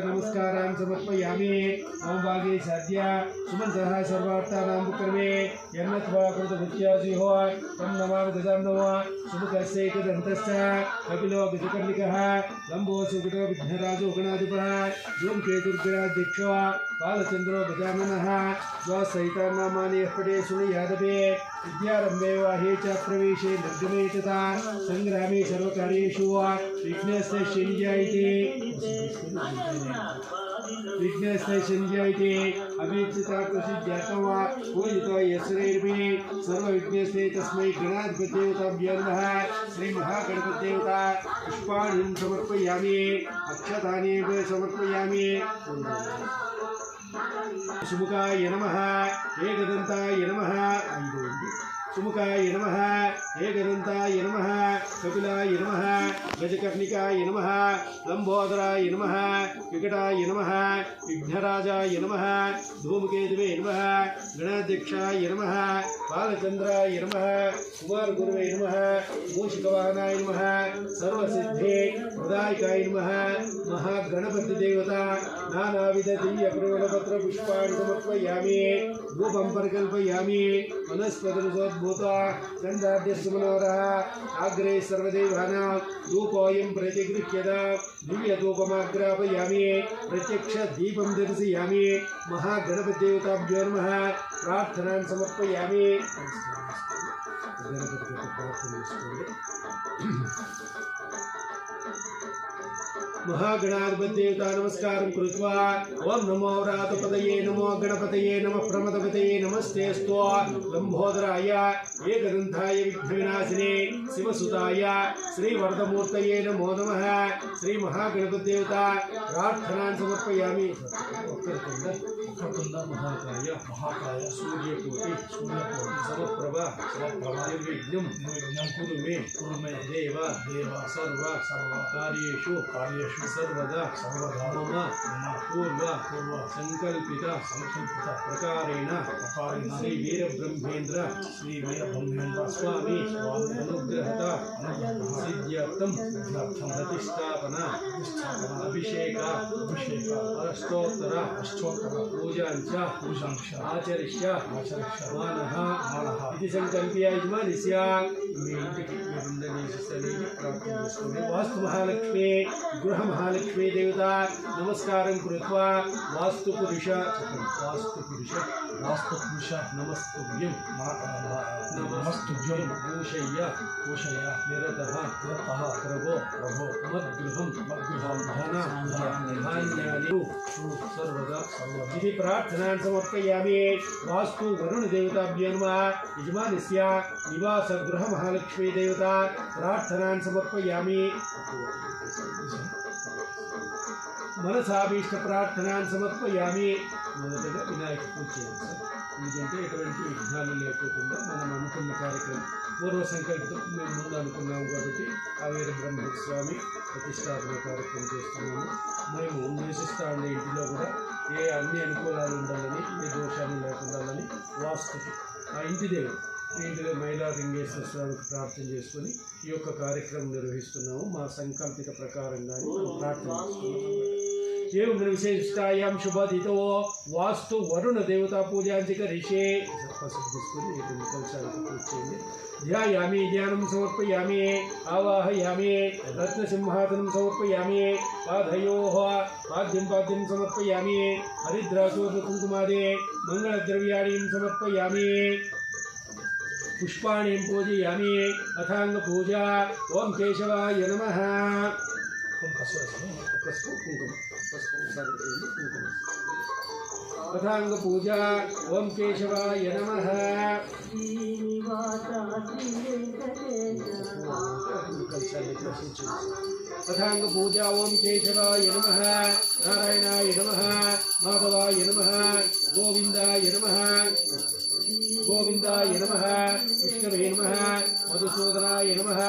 नमस्कारान् समर्पयामि। ओम भागे सद्य सुमंतः सर्वार्थानां बुकर्मे यन्नत्वा कृतभुत्यासि हो तं नमामि ददां नमः सुमुखस्यैकदन्तश्च कपिलो गजकर्णिकः लम्बो सुकटो विघ्नराजो गणाधिपः धूमकेतुर्गणाध्यक्षो बालचन्द्रो गजाननः स्वसहितानामानि पठे सुनियादपे विद्यारम्भे वाहे च प्रवेशे निर्गमे तथा संग्रामे सर्वकार्येषु विघ्नेशे अभिचिता प्रसिद्ध्यात्मा पूजितो यस्रैर्मे सर्वविघ्नेशे तस्मै गणाधिपतिदेवताभ्यो नमः। श्री महागणपतिदेवता पुष्पाणि समर्पयामि अक्षतानि समर्पयामि। सुमुखाय नमः एकदन्ताय नमः सुमुखाय नमः एकदन्ताय नमः कपिलाय नमः गजकर्णिकाय नमः लंबोदराय नमः विकटाय नमः विघ्नराजाय नमः धूमकेतवे नमः गणाध्यक्षाय नमः बालचन्द्राय नमः कुमारगुरुवे नमः मूषिकवाहनाय नमः सर्वसिद्धे प्रदायकाय नमः महागणपति देवता नानाविध दिव्य प्रबलपत्र पुष्पाणि समर्पयामि धूपं परिकल्पयामि वनस्पतिर्जोद्भूता चन्द्राद्यस्मनोरः अग्रे सर्वदेवानां धूपोऽयं प्रतिगृह्यता दिव्यधूपमाग्रापयामि प्रत्यक्ष दीपं दर्शयामि महागणपतिदेवताभ्यो नमः प्रार्थनां समर्पयामि। महागणाधिपतिदेवता नमस्कारं कृत्वा ओम नमो व्रातपतये नमो गणपतये नमः प्रमदपतये नमस्तेऽस्तु लंबोदराय एकदन्ताय विघ्नविनाशिने शिवसुताय श्रीवरदमूर्तये नमो नमः। श्री महागणपतिदेवता प्रार्थनां समर्पयामि। महाकाय सूर्यकोटि समप्रभा निर्विघ्नं कुरु मे देव सर्व कार्येषु सर्वदा मम पूर्व संकल्पित प्रकारेण श्री वीरब्रह्मेन्द्र स्वामी अनुग्रहत सिद्ध्यर्थं प्रतिष्ठापना अभिषेक अष्टोत्तर पूजांच आचरिष्य मानः इति संकल्प्य यजमानस्य वास्तु महालक्ष्मी गृह महालक्ष्मी देवता नमस्कारं कृत्वा वास्तुपुरुष नमस्तुभ्यं भूषय निरतः प्रभो मद्गृहं धान्यानि सर्वदा इति प्रार्थनां समर्पयामि। वास्तु वरुण देवताभ्यो नमः। यजमानस्य निवास गृह महालक्ष्मी देवता प्रार्थनां समर्पयामि। మనసాభీష్ట ప్రార్థనాన్ని సమర్పయామి। మొదటగా వినాయక పూజ చేయాలి సార్, ఎందుకంటే ఎటువంటి విఘ్నాలు లేకుండా మనం అనుకున్న కార్యక్రమం పూర్వ సంకల్పం మేము ముందు అనుకున్నాము కాబట్టి ఆ వీర బ్రహ్మస్వామి ప్రతిష్టాపన కార్యక్రమం చేస్తున్నాము। మేము నివసిస్తా ఉండే ఇంటిలో కూడా ఏ అన్ని అనుకూలాలు ఉండాలని ఏ దోషాలు లేకుండాలని వాస్తుకి ఆ ఇంటి దేవుడు ఇంటిలో మహిళా లింగేశ్వర స్వామికి ప్రార్థన చేసుకొని ఈ యొక్క కార్యక్రమం నిర్వహిస్తున్నాము। మా సంకల్పిత ప్రకారంగానే ప్రార్థన చేస్తున్నాము। एवं विशेषतायां शुभदितो वास्तु वरुण देवता पूजांच करिष्ये ध्यायामि ध्यानं समर्पयामि आवाहयामि रत्नसिंहासनं समर्पयामि पादयोः पाद्यं समर्पयामि हरिद्रासोदकुङ्कुमादे मङ्गलद्रव्याणि समर्पयामि पुष्पाणि पूजयामि अथाङ्गपूजा ओम केशवाय नमः। अथांग पूजा ओम केशवाय नमः। अथांग पूजा ओम केशवाय नमः नारायणाय नमः माधवाय नमः गोविंदाय नमः गोविंदाय नमः विष्णवे नमः मधुसूदनाय नमः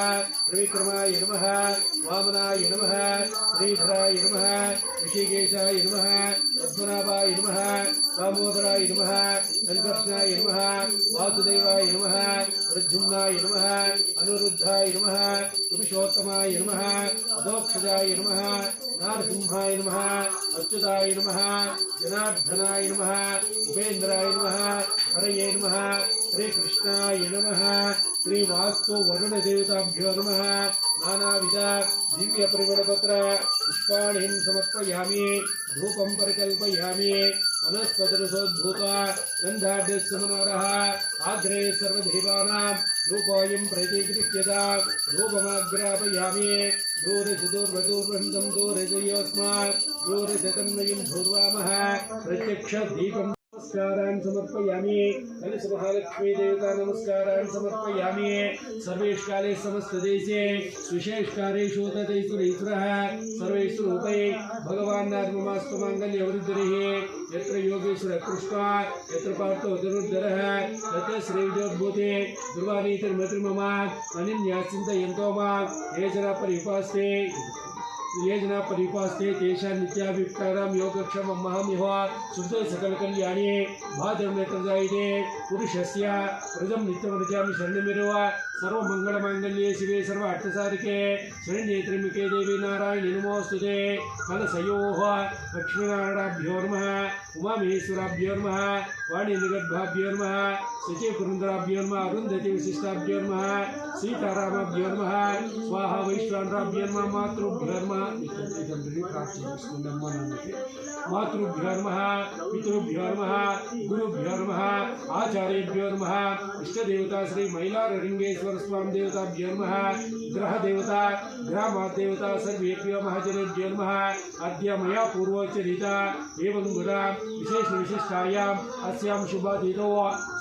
त्रिविक्रमाय नमः वामनाय नमः श्रीधराय नमः ऋषिकेशाय नमः पद्मनाभाय नमः दामोदराय नमः संकर्षणाय नमः वासुदेवाय नमः प्रद्युम्नाय नमः अनुरुद्धाय नमः पुरुषोत्तमाय नमः अधोक्षजाय नमः नारसिंहाय नमः अच्युताय नमः जनार्दनाय नमः उपेन्द्राय नमः हरये नमः श्रीकृष्णाय नमः श्रीवास्तु वरुण देवताभ्यो नमः नानाविध दिव्य परिमलपत्र पुष्पाणिं समर्पयामि धूपं परिकल्पयामि वनस्पतिरसोद्भूत गन्धाढ्यस्य मनोरः आग्रे सर्वदेवानां धूपोऽयं प्रतीकृत्यता धूपमाग्रापयामि दूरचतुर्वदूर्वन्तं दूरजयोस्मात् दूरचतन्मयं भूर्वामः प्रत्यक्षदीपं नमस्कारान् समर्पयामि कलशमहालक्ष्मी देवता नमस्कारान् समर्पयामि सर्वेषु काले समस्तदेशे विशेषकालेषु तथैश्वरेश्वरः सर्वेषु रूपै भगवान् नारममास्तु माङ्गल्यवृद्धिः यत्र योगेश्वर कृष्णा यत्र पार्थो धनुर्धरः तत्र श्रीविजयोद्भूते दुर्वाणीतिर्मतिर्मम अनन्याश्चिन्तयन्तो मां ये जना परिपास्ते ये जना परिपास्ते तेषां नित्याभियुक्तानां योगक्षेमं महामिह शुद्धे सकलकल्याणे भाद्रनेत्रजायते पुरुषस्य व्रतं नित्यमृजामि शरणमिरव सर्वमङ्गलमाङ्गल्ये शिवे सर्व अर्थसाधिके शरण्ये त्र्यम्बके देवी नारायणी नमोऽस्तुते कलशयोः लक्ष्मीनारायणाभ्यो नमः उमामहेश्वराभ्यो नमः वाणीनिगर्भाभ्यो नमः सचिवपुरन्दराभ्यो नमः अरुन्धति विशिष्टाभ्यो नमः सीतारामाभ्यो नमः स्वाहा वैश्वानराभ्यो नमः मातृभ्यो नमः मातृभ्यो नमः पितृभ्यो नमः गुरुभ्यो नमः आचार्येभ्यो नमः इष्टदेवता श्री मैलारलिंगेश्वर स्वामी देवताभ्यो नमः ग्रहदेवता ग्रामदेवता सर्वेभ्यो महाजनेभ्यो नमः अद्य मया पूर्वोच्चरिता एवं गुणा विशिष्टायाम् अस्यां शुभातिथौ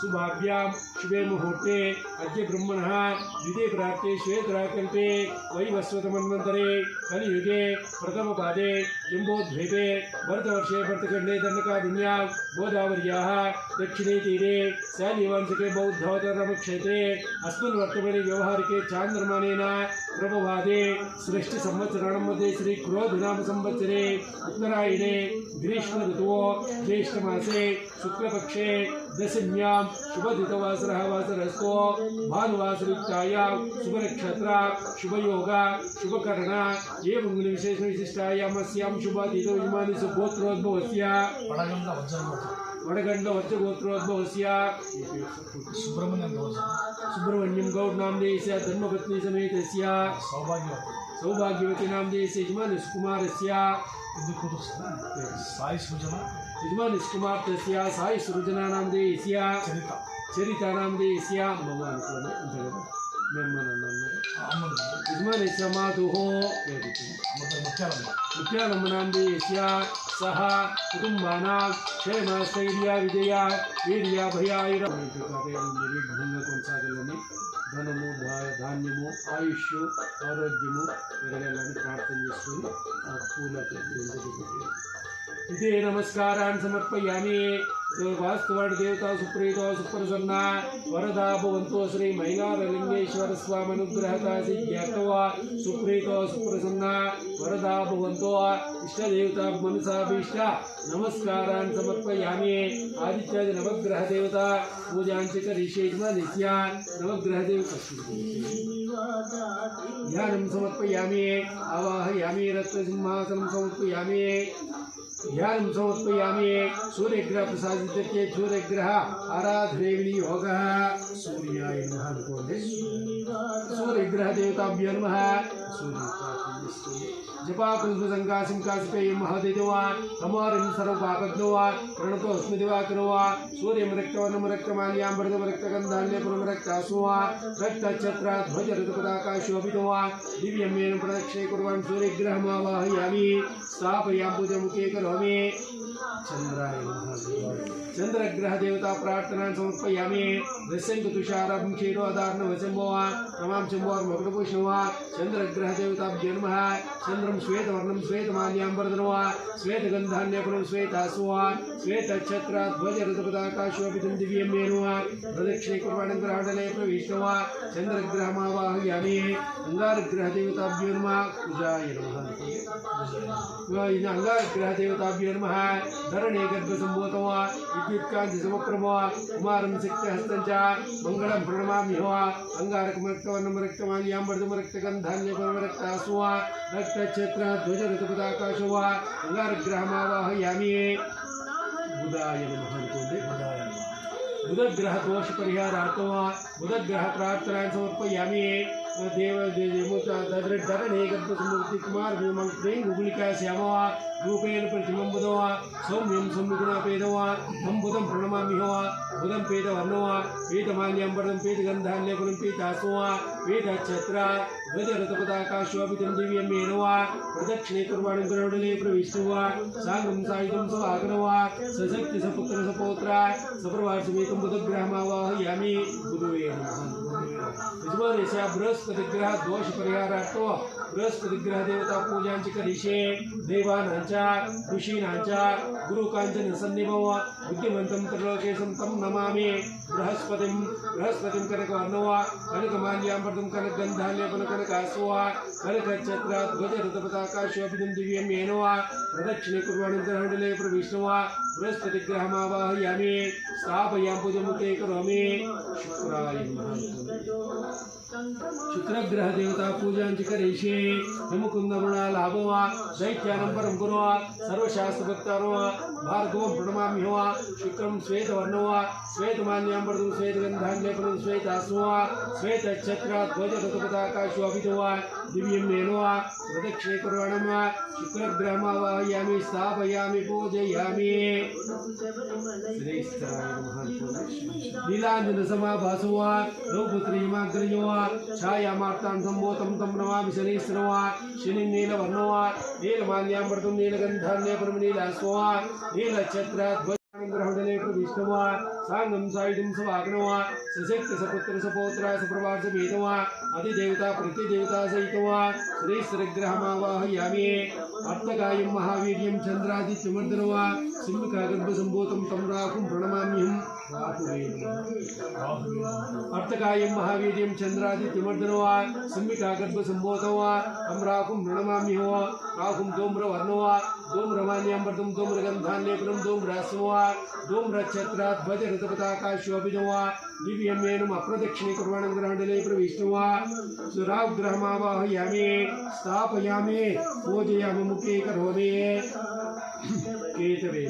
शुभाभ्यां शुभे मुहूर्ते अद्य ब्रह्मणः द्वितीय प्राप्ते श्वेतराकल्पे वैवस्वतमन्वन्तरे कलियुगे प्रथमपादे जम्बोद्वीपे भरतवर्षे भरतखण्डे दण्डकादिन्यां गोदावर्याः दक्षिणे तीरे शालिवांशिके बौद्धवतरणक्षेत्रे अस्मिन् वर्तमाने व्यवहारिके चान्द्रमानेन प्रभवादे सृष्टिसंवत्सराणां मध्ये श्री क्रोधनाम संवत्सरे उत्तरायणे ग्रीष्म ऋतुः ज्येष्ठमासे शुक्लपक्षे दशम्यां शुभदितवासरः वासरस्तो भानुवासरुक्तायां शुभनक्षत्र शुभयोग शुभकर्ण एवं विशिष्टायाम् अस्यां शुभातिथौ इमानि सुगोत्रोद्भवस्य वडगंड वज्रगोत्रोद्भवस्य सुब्रह्मण्यं गौड नामधेयस्य धर्मपत्नी समेतस्य सौभाग्यवती नामधेयस्य यजमानकुमारस्य यजमानकुमारस्य साई सृजना नामधेयस्य चरिता नामधेयस्य यजमानस्य मातुः मुत्यालम्ब नामधेयस्य सह कुटुंबानां क्षेमस्थैर्य विजय वीर्य भयायुर्भंग కొనసాగాలని ధనము ధాన్యము ఆయుష్ ఆరోగ్యము పెరగాలని ప్రార్థన చేసుకొని ఆ పూలకి इति नमस्कारान् समर्पयामि वास्तुवाड देवता सुप्रीतो सुप्रसन्ना वरदा भवन्तो श्री मैलारलिंगेश्वर स्वामी अनुग्रहता सिद्ध्यर्थो सुप्रीतो सुप्रसन्ना वरदा भवन्तो इष्टदेवता मनसाभीष्ट नमस्कारान् समर्पयामि आदित्यादि नवग्रह देवता पूजाञ्च करिष्ये नवग्रह देवता ध्यानं समर्पयामि आवाहयामि रत्नसिंहासनं समर्पयामि ध्यानं समर्पयामि सूर्यग्रह प्रसादितस्य सूर्यग्रह आराधने विनियोगः सूर्याय नमः अनुकोदे सूर्यग्रह देवताभ्यो नमः जपा कुलसंकाशं काशपे महादेवा हमारं सर्वपापज्ञवा प्रणतोऽस्मि दिवाकरवा सूर्यं रक्तवर्णं रक्तमाल्यां वरदवरक्तगन्धान्यपुरं रक्तासुवा रक्तच्छत्र ध्वजरथपताका शोभितवा दिव्यमेन प्रदक्षिणे कुर्वन् सूर्यग्रहमावाहयामि स्थापयामि पूजमुखे करोमि चंद्राय नमः चंद्रग्रह देवता प्रार्थना समर्पयामि वृषंग तुषारं क्षीरोदार्न वचम्बो तमाम चम्बोर मकरपुष्णो चंद्रग्रह देवताभ्यो नमः चंद्रम श्वेतवर्णं श्वेतमाल्याम्बरधनो श्वेतगन्धान्यकुलं श्वेतासु श्वेतच्छत्र ध्वजरथपताकाशोऽपितं दिव्यं मेनो प्रदक्षिणे कुर्वाणग्रहाण्डले प्रविष्टो चंद्रग्रहमावाहयामि अंगारग्रह देवताभ्यो नमः पूजाय नमः अंगारग्रह देवताभ्यो नमः धरणे गर्भसम्भूतो विद्युत्कान्ति समप्रभो कुमारं शक्तिहस्तं च मङ्गलं प्रणमाम्यहो अंगारकमरक्तवर्णं रक्तमाल्याम्बरधं रक्तगन्धान्यकुलं रक्तासु रक्तच्छत्र ध्वजरथपताकाशो अंगारग्रहमावाहयामि बुधाय नमः बुधग्रह दोष परिहारार्थो बुधग्रह प्रार्थना समर्पयामि देव धरणे गर्भसम्भूति कुमार गुलिका श्यामो रूपेण प्रतिमं बुधो सौम्यं सम्मुखुणापेदो तं बुधं प्रणमाम्यहो बुधं पेदवर्णो पेदमाल्याम्बरं पेदगन्धान्यकुलं पेदासो पेदच्छत्र ध्वजरथपताकाशोऽपितं दिव्यं मेनो प्रदक्षिणे कुर्वाणं गरुडले प्रविष्टो साङ्गं सायुधं सवाहनो सशक्ति सपुत्र सपौत्र सप्रवार समेतं बुधग्रहमावाहयामि बुधवे नमः बृहस्पति ग्रह दोष परिहारार्थो बृहस्पति ग्रह देवता पूजांच करिष्ये देवानांच ऋषीणांच गुरुकांचन सन्निभो बुद्धिमन्तं त्रिलोकेशं तं नमामि बृहस्पतिं कनकवर्णो कनकमाल्याम्बरं कनकगन्धान्यकुलं कनकासो कनकच्छत्र ध्वजरथपताकाशोऽपितं दिव्यं मेनो प्रदक्षिणे कुर्वाणं ग्रहण्डले प्रविष्टो बृहस्पति ग्रहमावाहयामि स्थापयामि पूजमुखे करोमि शुक्राय नमः शुक्रग्रह देवता पूजांच करिष्ये हिमकुंदमृणा लाभो दैत्यानं परं गुरो सर्वशास्त्र भक्तारो भार्गवं प्रणमाम्यो शुक्रं श्वेतवर्णो श्वेतमाल्याम्बरं श्वेतगन्धान्यकुलं श्वेतासो श्वेतच्छत्र ध्वजरथपताकाशोऽपितो दिव्यं मेनो प्रदक्षिणे कुर्वाणं शुक्रग्रहमावाहयामि स्थापयामि पूजयामि नीलांजन समाभासो रौपुत्रीमाग्रयो छायामार्तां सम्भूतं तं नमामि शनीश्वरो शनिं नीलवर्णो नीलमाल्याम्बरं नीलगन्धान्यकुलं नीलासो नीलच्छत्र ग्रहणे प्रविष्टो साङ्गं सायुधं सवाहनो सशक्ति सपुत्र सपौत्र सप्रवार समेतो अधिदेवता प्रतिदेवता सहितो श्रीश्वरग्रहमावाहयामि अर्थकायं महावीर्यं चन्द्रादित्यमर्दनो सिंहकागर्भसम्भूतं तं राहुं प्रणमाम्यहं अर्थकायं महावीर्यं चन्द्रादित्यमर्दनो सिंहकागर्भसम्भूतो तं राहुं प्रणमाम्यहो राहुं धूम्रवर्णो धूम्रमाल्याम्बरं धूम्रगन्धान्यकुलं धूम्रासो धूम्रच्छत्र ध्वजरथपताकाशोऽपितो दिव्यं मेनं अप्रदक्षिणे कुर्वाणं ग्रहण्डले प्रविष्टो सुराग्रहमावाहयामि स्थापयामि पूजयामि मुखे करोमि केतवे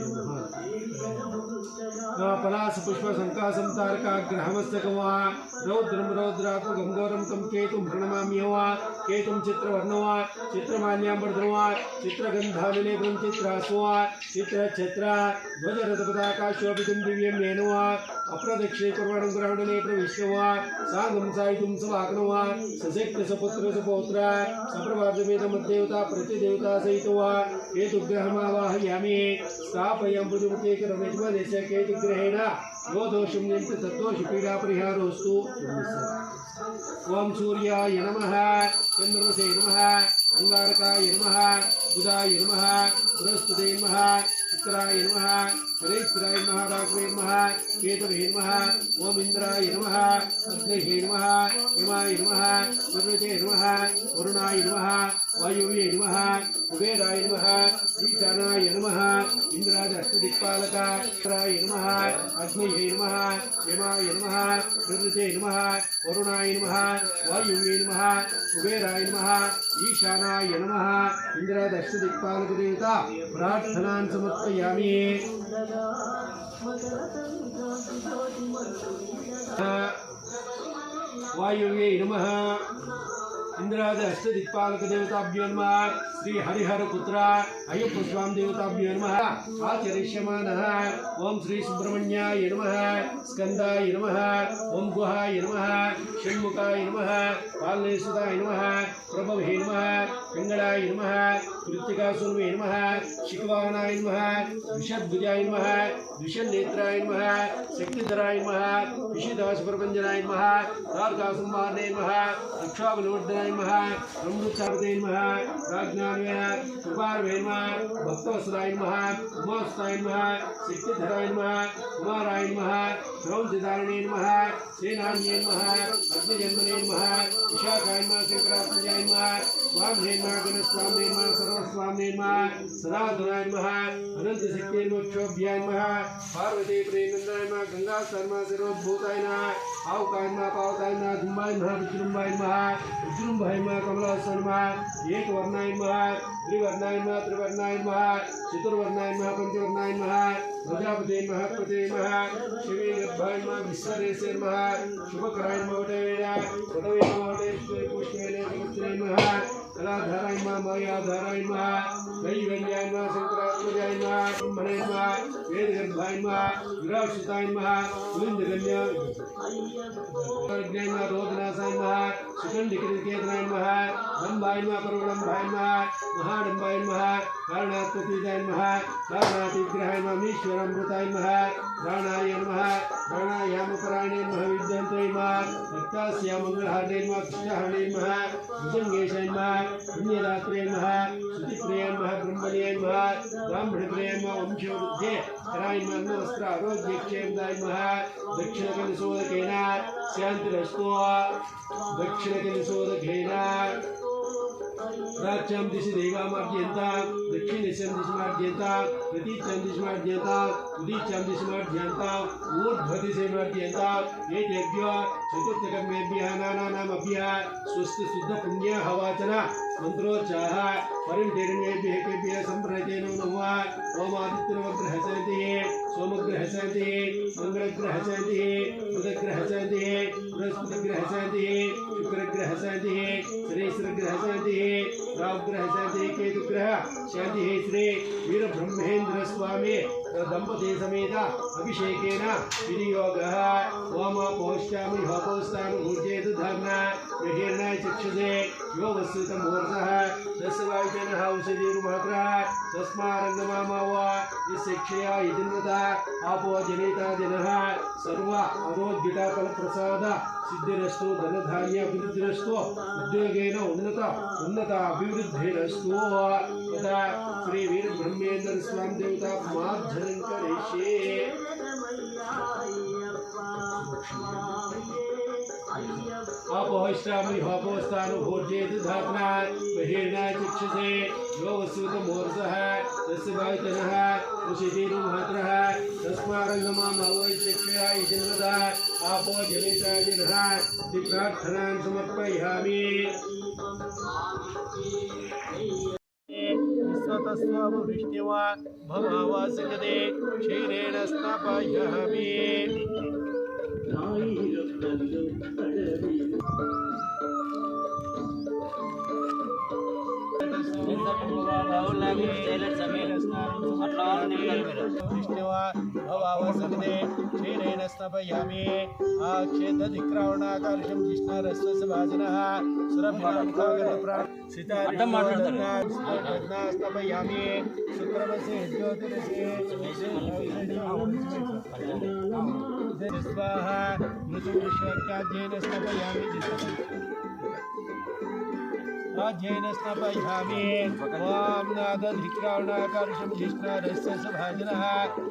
नमः पलास पुष्प संकासं तारकाग्रहमस्तकं रौद्रं रौद्रात्मकं गौरं तं केतुं प्रणमाम्यो केतुं चित्रवर्णो चित्रमाल्याम्बरधरो चित्रगन्धानिलेपनं चित्रासो चित्रच्छत्र ध्वजरथपताकाशोऽपितं दिव्यं मेनो अप्रदक्षिणे कुर्वाणं ग्रहण्डले प्रविष्टो साङ्गं सायुधं सवाहनो सशक्ति सपुत्र सपौत्र सप्रवार्जमेतमद्देवता प्रतिदेवता सहितो केतुग्रहमावाहयामि स्थापयामि पूजमुखे करोमि यजमानस्य केतुग्रहेण यो दोषं नियन्ति तद्दोष पीडा परिहारोऽस्तु ओम सूर्याय नमः चन्द्रमसे नमः अंगारकाय नमः बुधाय नमः बृहस्पतये नमः शुक्राय नमः शनैश्चराय नमः राघवे नमः केतवे नमः ओम इंद्राय नमः अग्नये नमः यमाय नमः प्रकृते नमः वरुणाय नमः वायुवे नमः कुबेराय नमः ईशानाय नमः इंद्राज अष्टदिक्पालकाय नमः अग्नये नमः यमाय नमः प्रकृते नमः वरुणाय नमः वायुवे नमः कुबेराय नमः ईशानाय नमः इंद्राज अष्टदिक्पालकदेवता प्रार्थनां समर्पयामि वायुवे नमः इंद्रादि अष्टदिक्पालक देवताभ्यो नमः श्री हरिहर पुत्र अय्यप्प स्वामी देवताभ्यो नमः आचरिष्यमानः ओम श्री सुब्रह्मण्याय नमः स्कंदाय नमः ओम गुहाय नमः षण्मुखाय नमः पालनेसुताय नमः प्रभवे नमः पिंगलाय नमः कृत्तिकासुरवे नमः शिखवाहनाय नमः विषद्भुजाय नमः विषन्नेत्राय नमः शक्तिधराय नमः विषिदासप्रपञ्जनाय नमः तारकासंहारणे नमः रक्षाबलवर्धनाय नमः ब्रह्मचार्ये नमः राजज्ञानवे कृपार्वे नमः भक्तवत्सलाय नमः उमासुताय नमः शक्तिधराय नमः कुमाराय नमः द्रौपदीधारिणे नमः सेनान्ये नमः अग्निजन्मने नमः विशाखाय नमः शंकरात्मजाय नमः स्वामिने नमः गणस्वामिने नमः सर्वस्वामिने नमः सनातनाय नमः अनन्तशक्तिये मोक्षोभ्याय नमः पार्वती प्रेमनंदनाय नमः गंगास्ताय नमः सर्वभूताय नमः आहुकाय नमः पावकाय नमः धुम्बाय नमः विजृंभाय नमः विजृंभाय नमः कमलासनाय नमः एकवर्णाय नमः त्रिवर्णाय नमः त्रिवर्णाय नमः चतुर्वर्णाय नमः पंचवर्णाय नमः प्रजापते नमः प्रते नमः शिवे गर्भाय नमः विश्वरेशे नमः शुभकराय नमः वटवे नमः पुष्पेन जगत्रे नमः कलाधाराय नमः मायाधाराय नमः दैवन्याय नमः शंकरात्मजाय नमः ब्रह्मणे नमः वेदगर्भाय नमः विरासुताय नमः कुलिन्दगन्याय नमः रोदनासाय नमः सुगन्धिकृतकेतनाय नमः दम्भाय नमः परवडम्भाय नमः महाडम्भाय नमः कारणात्मतीताय नमः कारणातिग्रहाय नमः ईश्वरामृताय नमः प्राणाय नमः प्राणायामपरायणे नमः विद्यन्ते नमः रक्तास्या मंगलहारणे नमः कृष्णहारणे नमः भुजंगेशाय नमः पुण्यदात्रे नमः श्रुतिप्रियाय नमः ब्रह्मणे नमः ब्राह्मणप्रियाय नमः वंशवृद्धे कराय नमः अन्नवस्त्र आरोग्यक्षेमदाय नमः दक्षिणकलशोदकेन शान्तिरस्तु दक्षिणकलशोदकेन प्राच्यां दिशि देवामाद्यन्ता दक्षिणदिशां दिशमाद्यन्ता प्रतीच्यां दिशमाद्यन्ता उदीच्यां दिशमाद्यन्ता ऊर्ध्वदिशमाद्यन्ता एतेभ्यः चतुर्थकर्मेभ्यः नानानामभ्यः स्वस्ति शुद्धपुण्यः वाचन मंत्रोच्चाः परिणतिर्णेभ्यः केभ्यः सम्प्रणतेन नमः ओम आदित्यग्रहशान्तिः सोमग्रहशान्तिः मंगलग्रहशान्तिः बुधग्रहशान्तिः बृहस्पतिग्रहशान्तिः शुक्रग्रहशान्तिः शनेश्वरग्रहशान्तिः राहुग्रहशान्तिः केतुग्रह शान्तिः श्री वीरब्रह्मेन्द्र स्वामी दंपति समेत अभिषेकेन विनियोगः ओम पौष्यामि होपौस्तानु ऊर्जेतु धर्मः विहीर्णाय चक्षुषे यो वस्तुतं मूर्धः दशवायुजनः औषधिरुमात्रः तस्मारङ्गमामव यशिक्षया इदिन्वता आपो जनिता जनः सर्व अरोग्यता फलप्रसाद सिद्धिरस्तु धनधान्याभिवृद्धिरस्तु उद्योगेन उन्नत अभिवृद्धिरस्तु तथा श्री वीर ब्रह्मेन्द्र स्वामी देवता मार्जनं करिष्ये अपोहिष्टामि होपोस्तानु भोज्येतु धात्ना बहिर्णाय चक्षुषे यो वस्तुतमूर्धः तस्य वायुजनः उषितिरुमात्रः तस्मारङ्गमामवै चक्षया इतिन्वता आपो जनिता जनः इति प्रार्थनां समर्पयामि विश्वतस्वावृष्टिवा भवावासगदे क्षीरेण स्नापयामि क्षीरेण स्नापयामि आक्षेदधिक्रावणाकार्षं जिष्णारस्य भाजनः स्नापयामि शुक्रमसे ज्योतिरसे स्वाहा ऋतुविश्वकाद्येन स्नापयामि राज्येन स्नापयामि वां नादधिक्रावणाकार्षं जिष्णारस्य भाजनः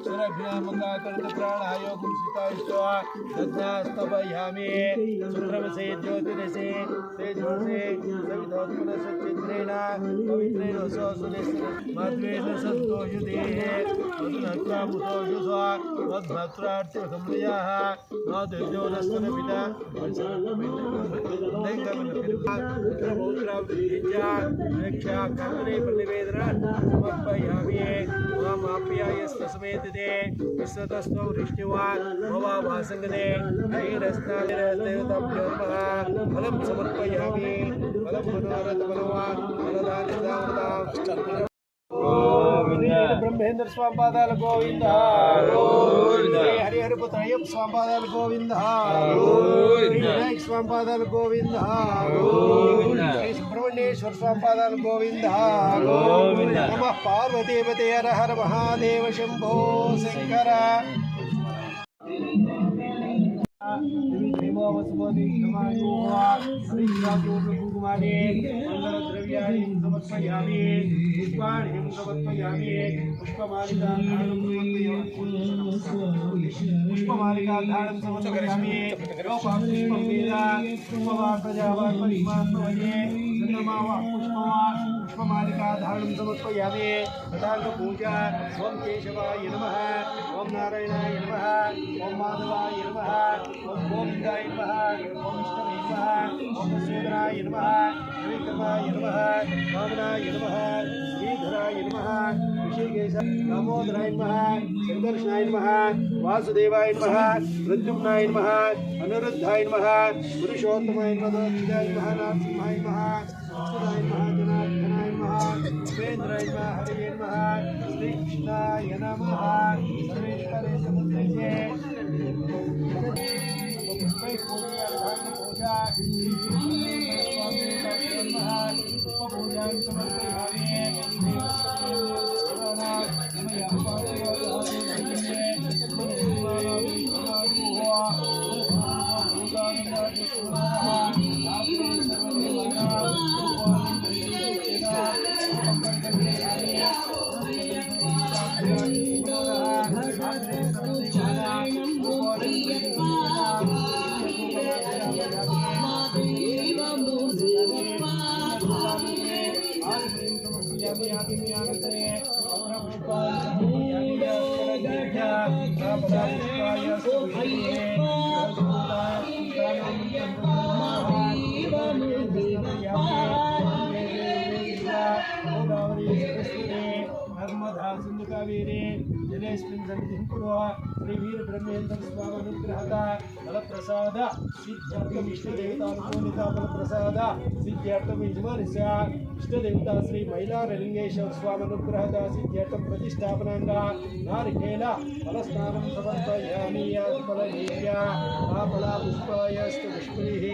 सुरभिनामकाकर्तप्राणाय गुंसिताश्च दद्धा स्नापयामि शुक्रमसे ज्योतिरसे तेजोसे सवितोत्पन्नसच्चिद्रेण पवित्रेण स्वसुरेण मध्वेन सन्तोषुदेः मधुनक्रामुतोषुषा मद्भद्रार्थिकमृयाः माधुर्योनस्तनपिता रक्षा कर्मणे प्रतिवेदना समर्पयामि वामाप्यायस्तस्मेतिते विश्वतस्त्वं वृष्टिवान् भवावासङ्गदे क्षीरस्नादिरदेवताभ्यो नमः फलं समर्पयामि ब्रह्मेंद्र स्वामी पादाल गोविंद श्री हरिहरपुत्र अय्यप्प स्वामी पादाल गोविंद विनायक स्वामी पादाल गोविंद श्री सुब्रह्मण्येश्वर स्वामी पादाल गोविंद नमः पार्वती पते हर हर महादेव शंभो शंकर द्रव्याणि समर्पयामि पुष्पाणि समर्पयामि पुष्पमालिकाधारणं समर्पयामि पुष्पं वेद पुष्पवान् प्रजावान् परिमात्मवये पुष्पमालिकाधारणं समर्पयामि पताङ्गपूजा ओं केशवाय नमः ओं नारायणाय नमः ओं माधवाय नमः ओं गोविन्दाय नमः ओं विष्णवे नमः ओं वसुदेवाय नमः श्रीकर्माय नमः वामनाय नमः श्रीधराय नमः ऋषिकेश दामोदराय नमः संदर्शनाय नमः वासुदेवाय नमः प्रद्युम्नाय नमः अनिरुद्धाय नमः पुरुषोत्तमाय नमः नमः नारसिंहाय नमः अच्युताय नमः जनार्दनाय नमः उपेन्द्राय नमः हरये नमः श्रीकृष्णाय नमः सर्वेश्वरे समुद्रये पूजा नर्मदा सिंधु कावेरी जलेस्मिन् सन्निधिं कुरु श्री वीर ब्रह्मेन्द्र स्वामी अनुग्रहता फलप्रसाद सिद्ध्यर्थम इष्टदेवतानुकूलिता फलप्रसाद सिद्ध्यर्थम यजमानस्य इष्टदेवता श्री मैलारलिंगेश्वर स्वामी अनुग्रहता सिद्ध्यर्थम प्रतिष्ठापनांगा नारिकेल फलस्नानं समर्पयामि फलनीया आपला पुष्पायस्तु पुष्पैः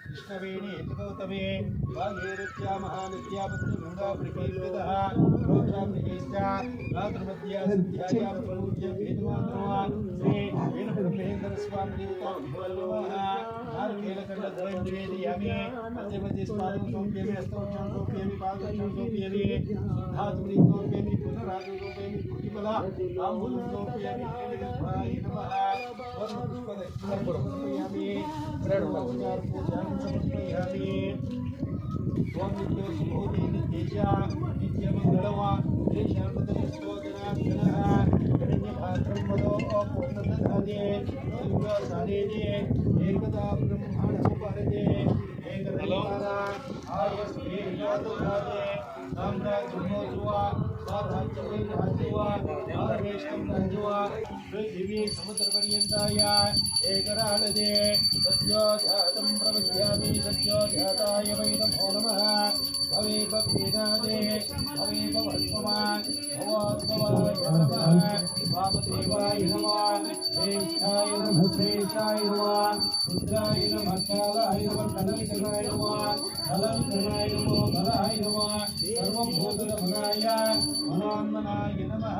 कृष्णवेणी गौतमे वागेरुत्या महानित्या पत्नीभूता प्रकीर्तितः रोक्षामृगेश्चा रात्रमध्या सन्ध्याया प्रपूज्य भेदमात्रमा श्री वीरब्रह्मेन्द्र स्वामी देवता नारकेलखण्डद्वयं निवेदयामि मध्ये मध्ये स्पादं सोप्यामि हस्तवक्षं सोप्यामि पादवक्षं सोप्यामि शुद्धात्मनि सोप्यामि पुनराजं सोप्यामि कुटिफला ताम्बूलं सोप्यामि केलिगर्भाय नमः वरुणपुष्पदक्षिणं समर्पयामि प्रणवोपचार पूजां समर्पयामि त्वं नित्योऽसुभूति नित्येशा नित्यमङ्गलवा देशान्ततमस्तोदनार्दनः गणन्यपात्रं मदो अपूर्णदधाते दुर्गासारेजे एकदा ब्रह्माण्डोपहरते एकदैवारा आयस्ते यादुधाते साम्राज्यमोजुवा साधाच्यवैराजुवा आवेष्टं राजुवा पृथिवी समुद्रपर्यन्ताय एकरालदे सत्योजातं प्रवक्ष्यामि सत्योजाताय वै नमो नमः भवे भक्तिनादे भवे भवत्वमान् भवात्मवाय नमः वामदेवाय नमः श्रेष्ठाय नमः श्रेष्ठाय नमः रुद्राय नमः कालाय नमः कलंकराय नमः कलंकराय नमः बलाय नमः सर्वभूतभगाय मनोन्मनाय नमः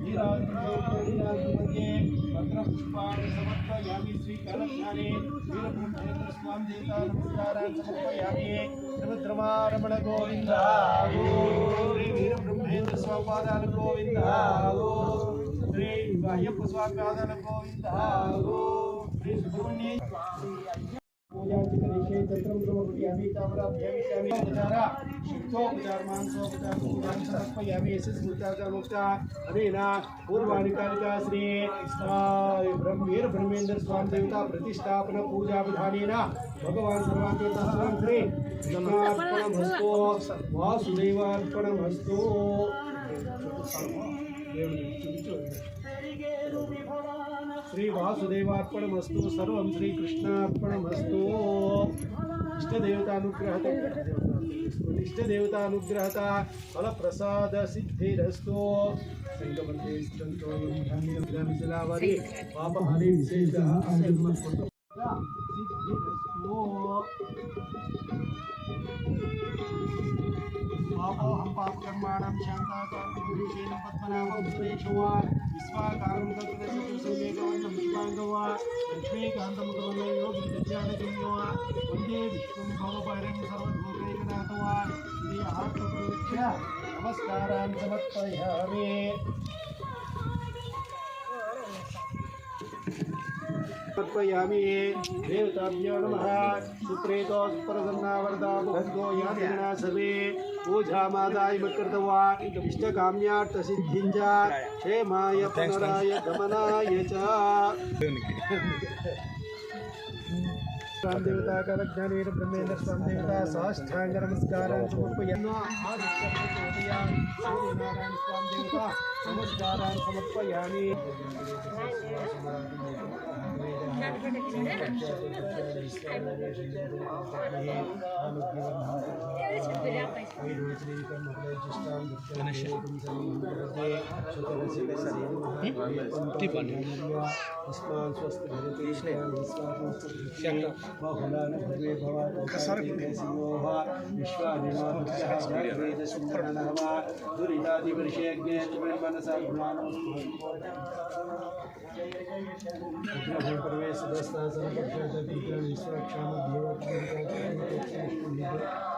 वीराजमध्ये भद्रपुष्पाणि समर्पयामि श्रीकरज्ञाने वीरब्रह्मेन्द्र स्वामी देवता नमस्कारान् समर्पयामि श्रीरुद्रमारमण गोविन्द श्री वीरब्रह्मेन्द्र स्वामी पादाल गोविन्द श्री अय्यप्प स्वामी पादाल गोविन्द श्री सुब्रह्मण्य पूजाचिकरिषे तंत्रं समर्पयामि ताम्राभ्यामिष्यामि उपचारा शुद्धोपचार मानसोपचार पूजां समर्पयामि यस्य स्मृताचारोपचा अनेन पूर्वाणि कालिका श्री ब्रह्मेर ब्रह्मेन्द्र स्वामी देवता प्रतिष्ठापन पूजा विधानेन भगवान सर्वांगतः श्री कृष्णार्पणमस्तु वासुदेवार्पणमस्तु श्री वासुदेवार्पणमस्तु सर्वं श्री कृष्णार्पणमस्तु इष्टदेवतानुग्रहता फलप्रसाद सिद्धिरस्तु संगमते पापहानि विशेषः सिद्धिरस्तु पापोऽहं पापकर्माणां शान्ताकारं पद्मनाभं सुरेशवा विश्वाकारं तत्त्वसुमेकवन्तं शिवाङ्गवा लक्ष्मीकान्तं कमलयो विद्यानगम्यवा वन्दे विष्णुं भवपरं सर्वभूतैकनाथवा श्री आत्मप्रविच्य नमस्कारान् समर्पयामि समर्पयामि देवताभ्यो नमः सुप्रेतो सुप्रसन्नावरदा भगवो यादिना सर्वे पूजामादाय मत्कृतवा इष्टकाम्यार्थसिद्धिञ्च क्षेमाय पुनराय गमनाय च स्वामी देवता का ज्ञानेन ब्रह्मेन्द्र स्वामी देवता साष्टांग नमस्कारान् समर्पयामि सूर्यनारायण स्वामी देवता नमस्कारान् समर्पयामि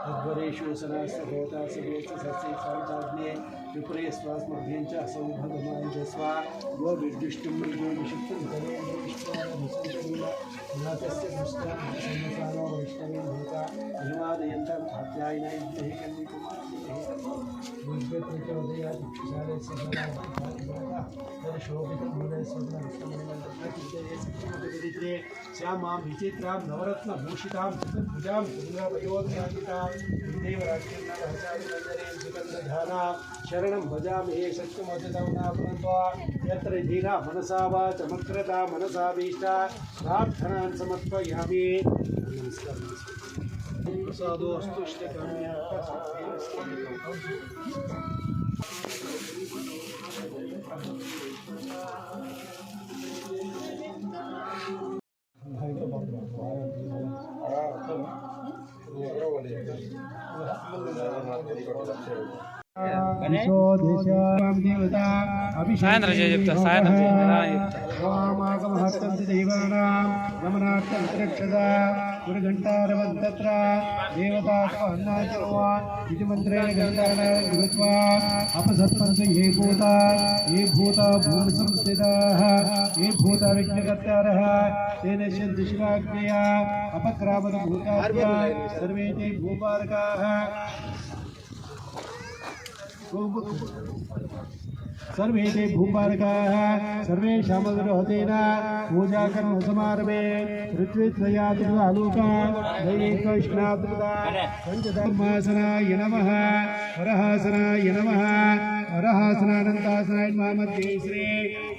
अध्वरेषु सनास्तहोता सवेश सस्य साचाग्ने विपरे स्वास्मभ्यं च असौभगवान् च स्वा वो विदुष्टुं मृगो निषिक्तं नातस्य दुष्टां संसारो वैष्णवीं भूता अनुवादयन्तं अध्यायिना युद्धे कन्निकुमारः बुद्धिप्रचोदया दीक्षाले सदा शोभितं मूले स्वप्नविष्णुमणिमण्डपे श्यामां विचित्रां नवरत्नभूषितां चतुर्भुजां गङ्गावयोधान्वितां देवराज्यं सुगन्धधानां शरणं भजामहे शक्तिमोदितौनापुरन्त्वा यत्र धीरा मनसा वा चमक्रता मनसा भीष्टा प्रार्थनान् समर्पयामि नमस्कारः प्रसादोऽस्तु సాయంత్రం చెప్తా సాయంత్రం గమనార్థంతరిక్షదా గురుఘంటారవత్తత్ర దేవతాన్నాచరవా ఇది మంత్రేణ గంటానాం గురుత్వా అపసత్పంచ ఏ భూత భూమి సంస్థితాః ఏ భూత విఘ్నకర్తారః తేన శంతి శివాజ్ఞయ అపక్రామత భూతాద్య సర్వే తే భూపారకాః सर्वे ते भूपालकाः सर्वेषामग्रहतेन पूजाकर्म समारभे ऋत्वित्रयात्रिकालोका दैकैष्णात्रिका पञ्चधर्मासनाय नमः हरहासनाय नमः हरहासनानन्तासनाय मध्ये श्री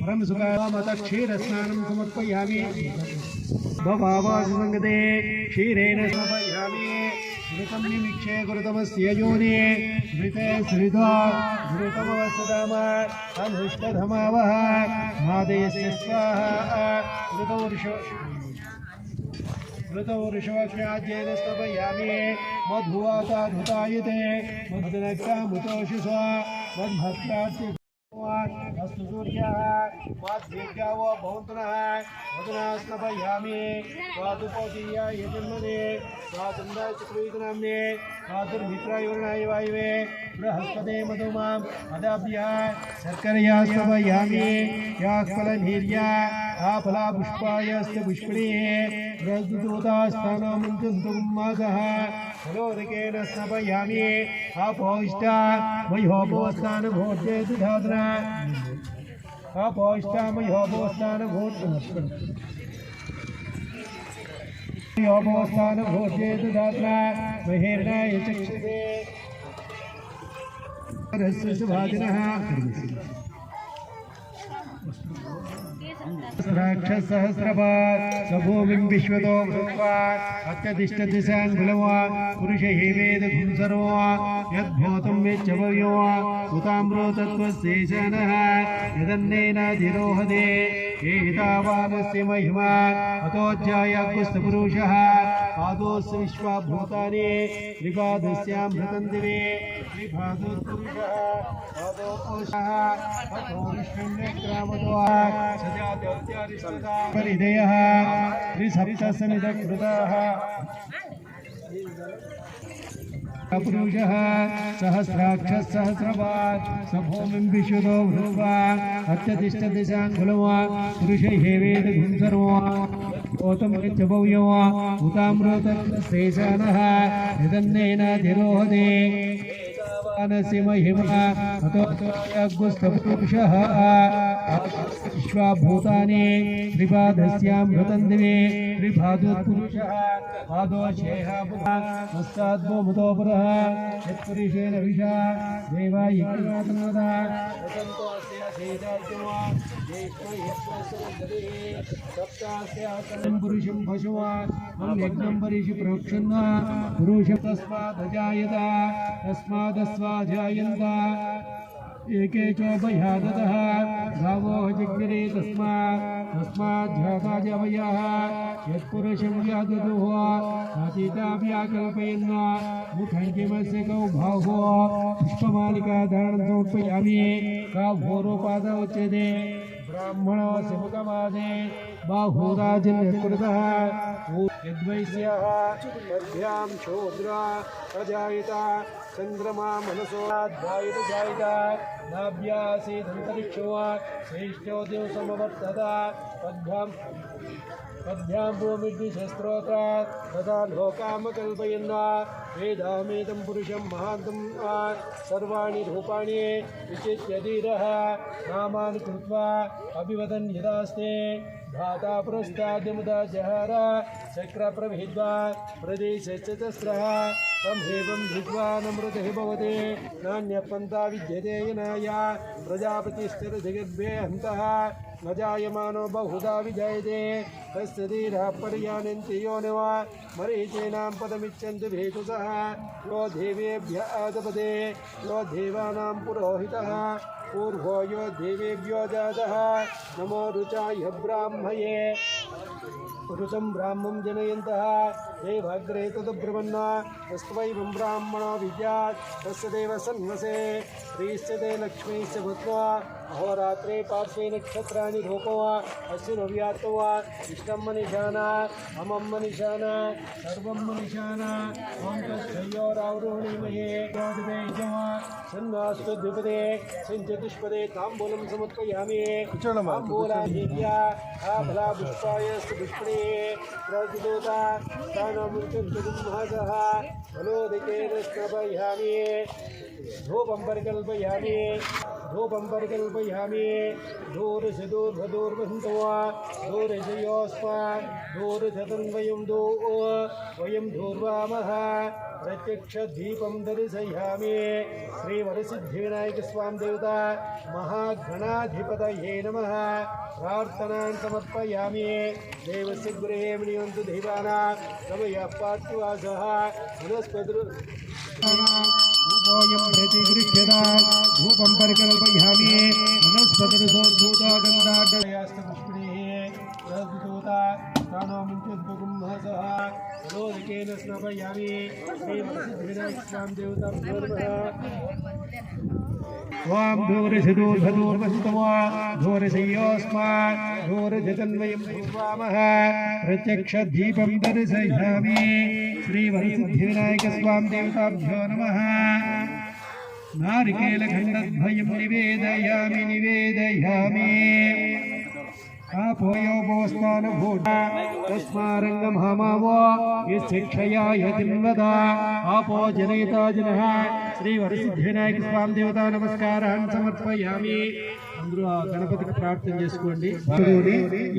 परमसुखामतक्षीरस्नानं समर्पयामि भवावाससङ्गते क्षीरेण समर्पयामि घृतं निमीक्षे गुरुतमस्य योनि घृते श्रितो घृतमवसदाम अनुष्टधमावः मादेयस्य स्वाहा घृतवृषवक्षाज्येन स्तपयामि मधुवाताधुतायते मधुनक्षामृतोषिषो मद्भक्तार्ति अस्तु सूर्यः माद्भेद्यावो भवन्तुनः मधुना स्नपयामि स्वादुपोषीया यजन्मने स्वादुन्दाय चक्रुवितनाम्ने स्वादुर्मित्राय वरुणाय वायवे बृहस्पते मधुमां मदाभ्यः शर्करया स्नपयामि यास्फलनीर्या आपला पुष्पायस्य पुष्पिणे रजदूतास्थानमुञ्चन्तुमासः फलोदकेन स्नपयामि अपोष्टा मह्योपस्थानभोज्येतु धात्रा अपोष्टा मह्योपस्थानभोज्येतु धात्रा महेर्णाय चक्षुषे रसभाजिनः सहस्रपात् सभूमिं विश्वतो भृत्वा अत्यतिष्ठदिशाङ्गुलवा पुरुषहेवेद घुंसर्वा यद्भूतं वेच्छभव्यो उताम्रो तत्त्वस्येषणः यदन्नेनाधिरोहदे एतावानस्य महिमा अतोऽध्यायकुस्तपुरुषः पादोऽस्य विश्वाभूतानि त्रिपादस्यां भृतन्दिवे त्रिपादोत्पुरुषः पादोकोशः अतो विष्णुन्यग्रामतो परिधेयः त्रिसप्तसमिदकृतः पुरुषः सहस्राक्षः सहस्रपात् सभूमिं विश्वतो भृत्वा अत्यतिष्ठदिशाङ्गुलवा पुरुषहेवेद घुंसर्वा गौतम भव्यो उताम्रोतस्तेषानः यदन्नेनाधिरोहदे अनस्य महिमा अतोऽग्निस्तपुरुषः विश्वाभूतानि त्रिपादस्यां भृतन्दिवे त्रिपादोत्पुरुषः पादोशेः हस्ताद्वोमुतोपरः यत्पुरुषेण विषा देवायिकनाथनादा पुरुषं पशुवान् यज्ञं परिषि प्रोक्षन्ना पुरुषं तस्मादजायत तस्मादस्वाजायन्त एके चोभयादतः गावो जिग्निरे तस्माज्जाताजवयः यत्पुरुषं व्यादुः अतीताव्याकल्पयन् मुखं किमस्य कौ भावो पुष्पमालिकाधारणं समर्पयामि काभोरोपाद उच्यते ब्राह्मणस्य मुखमादे बाहुराजन्यकृतः यद्वैश्यः मध्यां शूद्रा अजायत चन्द्रमा मनसो जायत नाभ्यासीदन्तरिक्षो श्रेष्ठो दिवसमवर्तत पद्भ्यां भूमिर्दिशस्त्रोत्रात् तदा लोकामकल्पयन् वेदामेतं पुरुषं महान्तं सर्वाणि रूपाणि विचित्य धीरः नामानि कृत्वा अभिवदन् यदास्ते धाता पुरस्ताद्यमुदा जहर चक्रप्रभिद्वा प्रदेशस्य चस्रः तमेवं धित्वा नमृतः भवते नान्यपन्था विद्यते यनाया प्रजापतिश्चरजगद्भे हन्तः न जायमानो बहुधा विजायते तस्य धीरः पर्यानन्ति यो न वा मरीचीनां पदमिच्छन्ति भेषसः यो देवेभ्यः आदपदे यो देवानां पुरोहितः पूर्वो यो देवेभ्यो जातः नमो रुचाय ब्राह्मये पुरुषं ब्राह्मं जनयन्तः देवाग्रे तद्ब्रह्मण्णा तस्त्वैवं ब्राह्मणो विद्यात् तस्य देव सन्वसे श्रीश्च ते लक्ष्मीश्च भूत्वा अहोरात्रे पार्श्वे नक्षत्राणि रूपवा अश्विनो व्यात्वा इष्टं मनिशाना अमं मनिशाना सर्वं मनिशाना ॐ तस्योरावरोहणीमहे ज्योतिवेजवा सन्नास्तु द्विपदे सिञ्चतुष्पदे ताम्बूलं समर्पयामि ताम्बूलाधीत्या आफला पुष्पायस्तु पुष्पिणे प्रजदूता स्थानमुञ्चन्तुमहसः फलोदकेन स्नपयामि धूपं परिकल्पयामि दूरशदूर्भदूर्वन्तवा दूरशयोस्मान् दूरशतन्वयं वयं दूर्वामः प्रत्यक्षदीपं दर्शयामि श्रीवरसिद्धिविनायकस्वामी देवता महागणाधिपतये नमः प्रार्थनां समर्पयामि देवस्य गृहे मणिवन्तु देवानां समयः पार्थिवासः धूपोऽयं प्रतिगृह्यता धूपं परिकल्पयामि वनस्पतिर्सोद्धूतो गन्धाढ्यस्तु पुष्पिणेः रजदूता स्थानोमुञ्चद्भुगुं महसः फलोदकेन स्नपयामि श्रीवरसिद्धिविनायकस्वामी देवतां त्वां दूरशदूर्भदूर्वन्तवा दूरशयोस्मान् दूरजतन्वयं भूर्वामः प्रत्यक्षदीपं दर्शयामि श्रीवरसिद्धिविनायकस्वामी देवताभ्यो नमः नारिकेलखण्डद्वयं निवेदयामि ఆపోయో భోస్థాన భూత తస్మారంగ మహామావో యశిక్షయా యతిన్వద ఆపో జనయితా జనః శ్రీ వరసిద్ధి వినాయక స్వామి దేవతా నమస్కారాన్ని సమర్పయామి. అందరూ ఆ గణపతికి ప్రార్థన చేసుకోండి.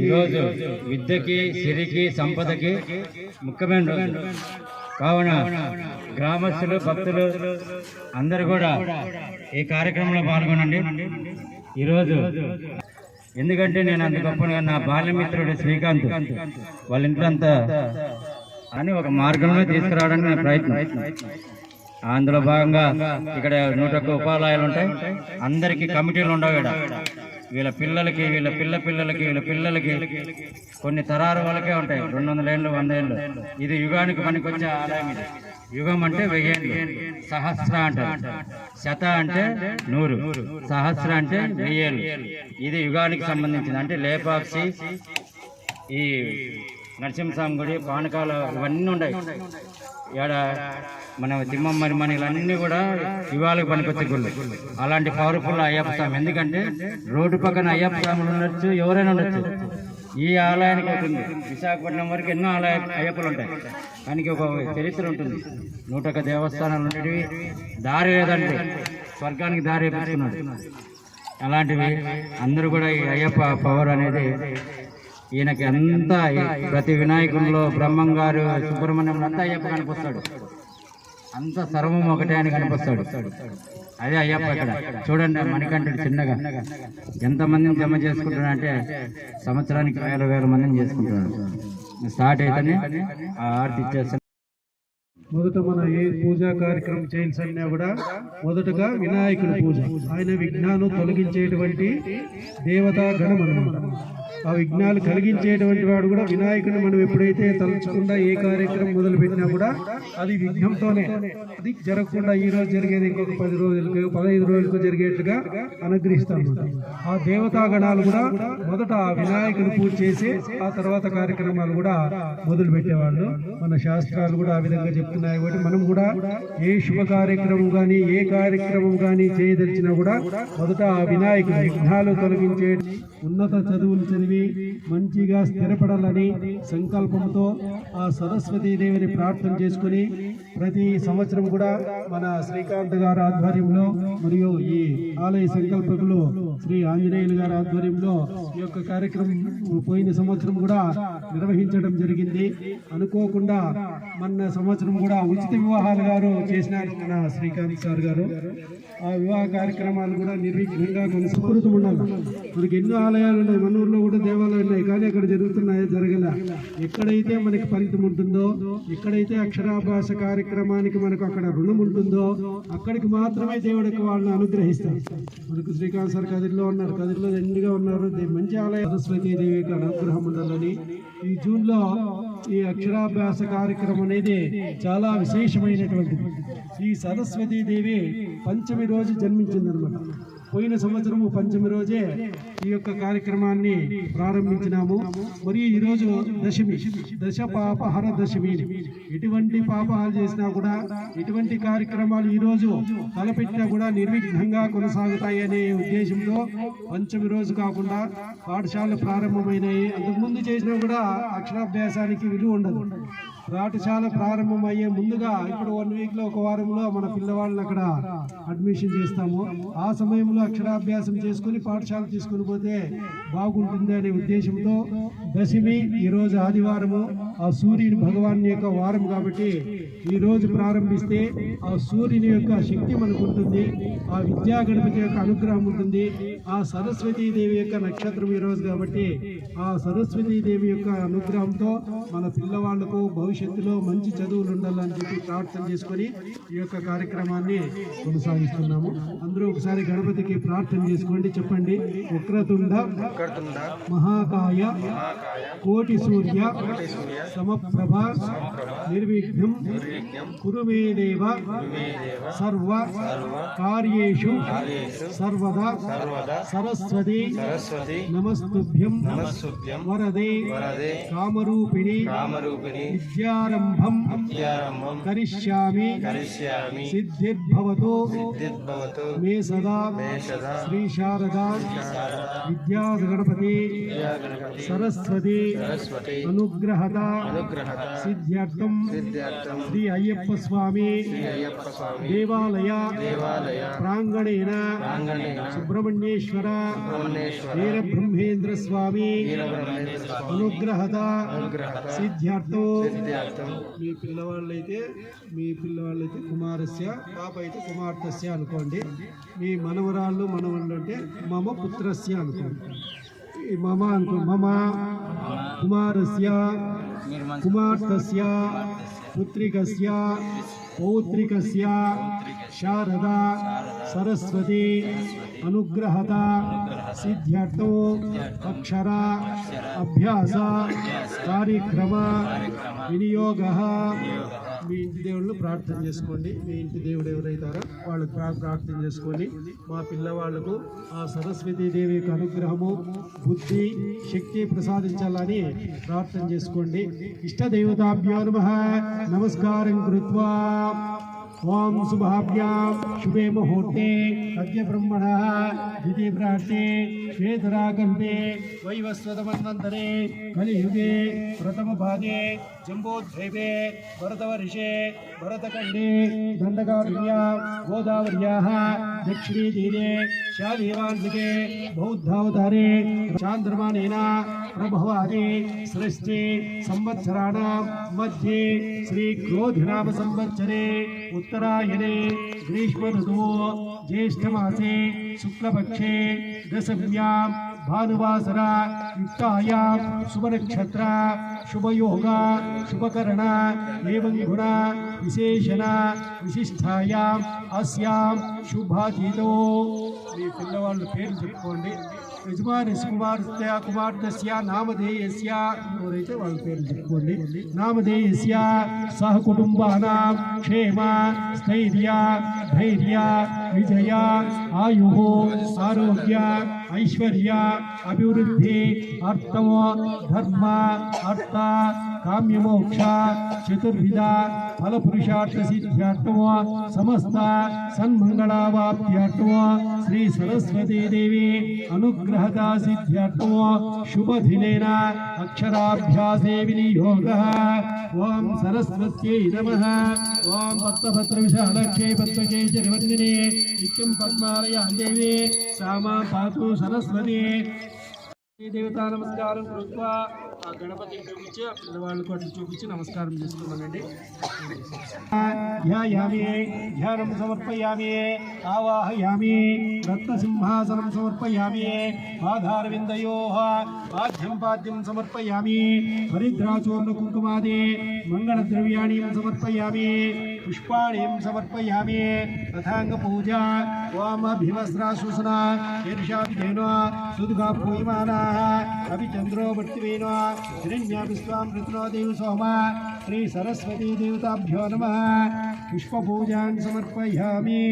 ఈరోజు విద్యకి, సిరికి, సంపదకి ముఖ్యమైన రోజు కావున గ్రామస్తులు, భక్తులు అందరూ కూడా ఈ కార్యక్రమంలో పాల్గొనండి. ఈరోజు ఎందుకంటే నేను అంత గొప్పగా నా బాల్యమిత్రుడు శ్రీకాంత్ వాళ్ళ ఇంట్లో అంతా అని ఒక మార్గంలో తీసుకురావడానికి నా ప్రయత్నం. అందులో భాగంగా ఇక్కడ 101 ఉపాలయాలు ఉంటాయి. అందరికీ కమిటీలు ఉండవు. ఇక్కడ వీళ్ళ పిల్లలకి, వీళ్ళ పిల్లలకి, వీళ్ళ పిల్లలకి కొన్ని తరాల వాళ్ళకే ఉంటాయి. 200 ఏళ్ళు, 100 ఏళ్ళు. ఇది యుగానికి పనికొచ్చే ఆలయం. ఇది యుగం అంటే 1000 ఏళ్ళు. సహస్ర అంటారు. శత అంటే 100, సహస్ర అంటే 1000 ఏళ్ళు. ఇది యుగానికి సంబంధించింది. అంటే లేపాక్షి, ఈ నరసింహస్వామి గుడి, పానకాల ఇవన్నీ ఉన్నాయి. ఇక్కడ మన తిమ్మమ్మరి మనీలన్నీ కూడా యుగాలకు పనికొచ్చే గుళ్ళు. అలాంటి పవర్ఫుల్ అయ్యప్ప స్వామి. ఎందుకంటే రోడ్డు పక్కన అయ్యప్ప స్వాములు ఉండొచ్చు, ఎవరైనా ఉండొచ్చు. ఈ ఆలయానికి ఉంటుంది. విశాఖపట్నం వరకు ఎన్నో అయ్యప్పలు ఉంటాయి. దానికి ఒక చరిత్ర ఉంటుంది. 101 దేవస్థానాలు ఉండేవి. దారి లేదంటే స్వర్గానికి దారి వేపించుకున్నాడు. అలాంటివి అందరూ కూడా ఈ అయ్యప్ప పవర్ అనేది ఈయనకి అంతా ప్రతి వినాయకుల్లో బ్రహ్మంగారు, సుబ్రహ్మణ్యం అంతా అయ్యప్ప కనిపిస్తాడు. అంత సర్వం ఒకటే అని కనిపిస్తాడు. అదే అయ్యప్ప. ఇక్కడ చూడండి మణికంఠుడు చిన్నగా ఎంతమందిని జమ చేసుకుంటున్నా అంటే సంవత్సరానికి 1000 మందిని చేసుకుంటున్నాడు. స్టార్ట్ అయితేనే ఆ ఆర్తి ఇచ్చేస్తాను. మొదట మన ఏ పూజా కార్యక్రమం చేయాల్సన్నా కూడా మొదటగా వినాయకుడి పూజ. ఆయన విఘ్నాలు తొలగించేటువంటి దేవతా గణం అన్నమాట. ఆ విఘ్నాలు కలిగించేటువంటి వాడు కూడా వినాయకుడిని మనం ఎప్పుడైతే తలుచుకుండా ఏ కార్యక్రమం మొదలు పెట్టినా కూడా అది విఘ్నంతోనే, అది జరగకుండా ఈ రోజు జరిగేది ఇంకొక 10 రోజులకు 15 రోజులకు జరిగేట్టుగా అనుగ్రహిస్తాం. ఆ దేవతా గణాలు కూడా మొదట వినాయకుని పూజ చేసి ఆ తర్వాత కార్యక్రమాలు కూడా మొదలు పెట్టేవాళ్ళు. మన శాస్త్రాలు కూడా ఆ విధంగా చెప్తున్నాయి. కాబట్టి మనం కూడా ఏ శుభ కార్యక్రమం కానీ, ఏ కార్యక్రమం కానీ చేయదలిచినా కూడా మొదట ఆ వినాయకుని విఘ్నాలు తొలగించే ఉన్నత చదువులు చదివి మంచిగా స్థిరపడాలని సంకల్పంతో ఆ సరస్వతీదేవిని ప్రార్థన చేసుకుని ప్రతి సంవత్సరం కూడా మన శ్రీకాంత్ గారి ఆధ్వర్యంలో మరియు ఈ ఆలయ సంకల్పకులు శ్రీ ఆంజనేయులు గారి ఆధ్వర్యంలో ఈ యొక్క కార్యక్రమం పోయిన సంవత్సరం కూడా నిర్వహించడం జరిగింది. అనుకోకుండా మన సంవత్సరం కూడా ఉచిత వివాహాలు గారు చేసినారు మన శ్రీకాంత్ సార్ గారు. ఆ వివాహ కార్యక్రమాలు కూడా నిర్విఘ్నంగా కొనసాగుతూ ఉండాలి. మనకి ఎన్నో ఆలయాలు ఉన్నాయి, మన ఊర్లో కూడా దేవాలయాలు ఉన్నాయి, కానీ అక్కడ జరుగుతున్నాయో జరగల. ఎక్కడైతే మనకి ఫలితం ఉంటుందో, ఎక్కడైతే అక్షరాభ్యాస కార్యక్రమానికి మనకు అక్కడ రుణం ఉంటుందో అక్కడికి మాత్రమే దేవుడికి వాళ్ళని అనుగ్రహిస్తారు. మనకు శ్రీకాంత్ సార్ కదిరిలో ఉన్నారు, కదిరిలో ఎండుగా ఉన్నారు. మంచి ఆలయ సరస్వతీదేవి యొక్క అనుగ్రహం ఉండాలని ఈ జూన్లో ఈ అక్షరాభ్యాస కార్యక్రమం అనేది చాలా విశేషమైనటువంటిది. ఈ సరస్వతీదేవి పంచమి రోజు జన్మించిందనమాట. పోయిన సంవత్సరము పంచమి రోజే ఈ యొక్క కార్యక్రమాన్ని ప్రారంభించినాము. మరియు ఈరోజు దశమి, దశ పాపహర దశమి. ఎటువంటి పాపాలు చేసినా కూడా, ఎటువంటి కార్యక్రమాలు ఈరోజు తలపెట్టినా కూడా నిర్విఘ్నంగా కొనసాగుతాయి అనే ఉద్దేశంతో పంచమి రోజు కాకుండా పాఠశాలలు ప్రారంభమైనాయి. అంతకుముందు చేసినా కూడా అక్షరాభ్యాసానికి విలువ ఉండదు. పాఠశాల ప్రారంభమయ్యే ముందుగా ఇప్పుడు 1 వీక్లో, 1 వారంలో మన పిల్లవాళ్ళని అక్కడ అడ్మిషన్ చేస్తాము. ఆ సమయంలో అక్షరాభ్యాసం చేసుకుని పాఠశాల తీసుకుని పోతే బాగుంటుంది అనే ఉద్దేశంతో దశమి ఈరోజు ఆదివారము, ఆ సూర్యుని భగవాన్ యొక్క వారం కాబట్టి ఈ రోజు ప్రారంభిస్తే ఆ సూర్యుని యొక్క శక్తి మనకు ఉంటుంది, ఆ విద్యా గణపతి యొక్క అనుగ్రహం ఉంటుంది. ఆ సరస్వతీదేవి యొక్క నక్షత్రం ఈ రోజు కాబట్టి ఆ సరస్వతీదేవి యొక్క అనుగ్రహంతో మన పిల్లవాళ్లకు భవిష్యత్తులో మంచి చదువులు ఉండాలని చెప్పి ప్రార్థన చేసుకొని ఈ యొక్క కార్యక్రమాన్ని కొనసాగిస్తున్నాము. అందరూ ఒకసారి గణపతికి ప్రార్థన చేసుకోండి. చెప్పండి. వక్రతుండ మహాకాయ కోటి సూర్య సమప్రభ నిర్విఘ్నం కురు మే దేవ సర్వ కార్యేషు సర్వదా సరస్వతి నమస్తుభ్యం వరదే కామరూపిణి విద్యారంభం కరిష్యామి సిద్ధిర్భవతు మే సదా శ్రీ శారదా విద్యాగణపతి సరస్వతి అనుగ్రహత సిద్ధ్యర్థం శ్రీ అయ్యప్ప స్వామి దేవాలయ ప్రాంగణేన సుబ్రహ్మణ్యేశ్వర వీరబ్రహ్మేంద్ర స్వామి అనుగ్రహత సిద్ధ్యర్థం. మీ పిల్లవాళ్ళైతే కుమారస్య, పాప అయితే కుమార్తెస్య అనుకోండి. మీ మనవరాళ్ళు మనవళ్ళు అంటే మమ పుత్రస్య అనుకోండి. మమ అనుకో, మమ కుమారస్య కుమార్తెస్య పుత్రికస్య పౌత్రికస్య శారదా సరస్వతి అనుగ్రహత సిద్ధ్యర్థం అక్షర అభ్యాస కార్యక్రమ వినియోగ. మీ ఇంటి దేవుళ్ళు ప్రార్థన చేసుకోండి. మీ ఇంటి దేవుడు ఎవరైతారో వాళ్ళు ప్రార్థన చేసుకొని మా పిల్లవాళ్లకు ఆ సరస్వతీదేవి యొక్క అనుగ్రహము బుద్ధి శక్తి ప్రసాదించాలని ప్రార్థన చేసుకోండి. ఇష్టదేవతాభ్యో నమః నమస్కారం కృత్వా ఓం శుభాభ్యాం శుభే ముహూర్తే అద్య బ్రహ్మణః దితి ప్రార్థే శ్వేతరాకల్పే వైవస్వతమన్వంతరే కలియుగే ప్రథమ భాగే జంబోద్భేదే భరతవర్షే భరతఖండే దండకారణ్యాం గోదావర్యాః దక్షిణే తీరే శాలీవాంశికే బౌద్ధావతారే చాంద్రమానేన ప్రభవాది సృష్టి సంవత్సరాణాం మధ్యే శ్రీ క్రోధినామ సంవత్సరే उत्तरायणे ग्रीष्म ऋतु ज्येष्ठमासे शुक्लपक्षे दशम्यां भानुवासरा युक्तायां शुभनक्षत्र शुभयोग शुभकरण एवं गुण विशेषण विशिष्टायाम् अस्यां शुभातीतो. మీ పిల్లవాళ్ళ పేరు చెప్పుకోండి. యజమాని కుమార్తెస్య నామధేయస్య, ఎవరైతే వాళ్ళ పేరు చెప్పుకోండి. నామధేయస్య సహ కుటుంబానాం క్షేమ స్థైర్య ధైర్య విజయ ఆయు ఆరోగ్య ఐశ్వర్య అభివృద్ధి అర్థం ధర్మ అర్థ కామ్యమోక్ష చతుర్విధ ఫలపురుషార్థ సిద్ధ్యార్థం సమస్త సన్మంగళావాప్త్యార్థం శ్రీ సరస్వతీదేవి అనుగ్రహతా సిద్ధ్యార్థం శుభదినేన అక్షరాభ్యాసే వినియోగః. ఓం సరస్వత్యై నమః. ఓం పద్మభద్ర విశాలక్షే పద్మకే చరవర్ణినే నిత్యం పద్మాలయా దేవి సామా పాతు సరస్వతి. దేవతా నమస్కారం కృత్వా ఆ గణపతిని చూపించి ఆ పిల్లవాళ్ళకు అట్లా చూపించి నమస్కారం చేసుకున్నానండి. ధ్యాయామి ధ్యానం సమర్పయామి ఆవాహయామి రత్నసింహాసనం సమర్పయామి పాదారవిందయోః పాద్యం సమర్పయామి హరిద్రాచూర్ణ కుంకుమాది మంగళద్రవ్యాణి సమర్పయామి పుష్పాణిం సమర్పయామి తథాంగ పూజ వామభివస్త్రాశూసన ఈర్షాభిధేన సుదుగా పూయమానా అభిచంద్రో భర్తివేన హిరణ్యాభిస్వాం ఋతునో దేవి సోమ శ్రీ సరస్వతీ దేవతాభ్యో నమః. పుష్పపూజాం సమర్పయామి.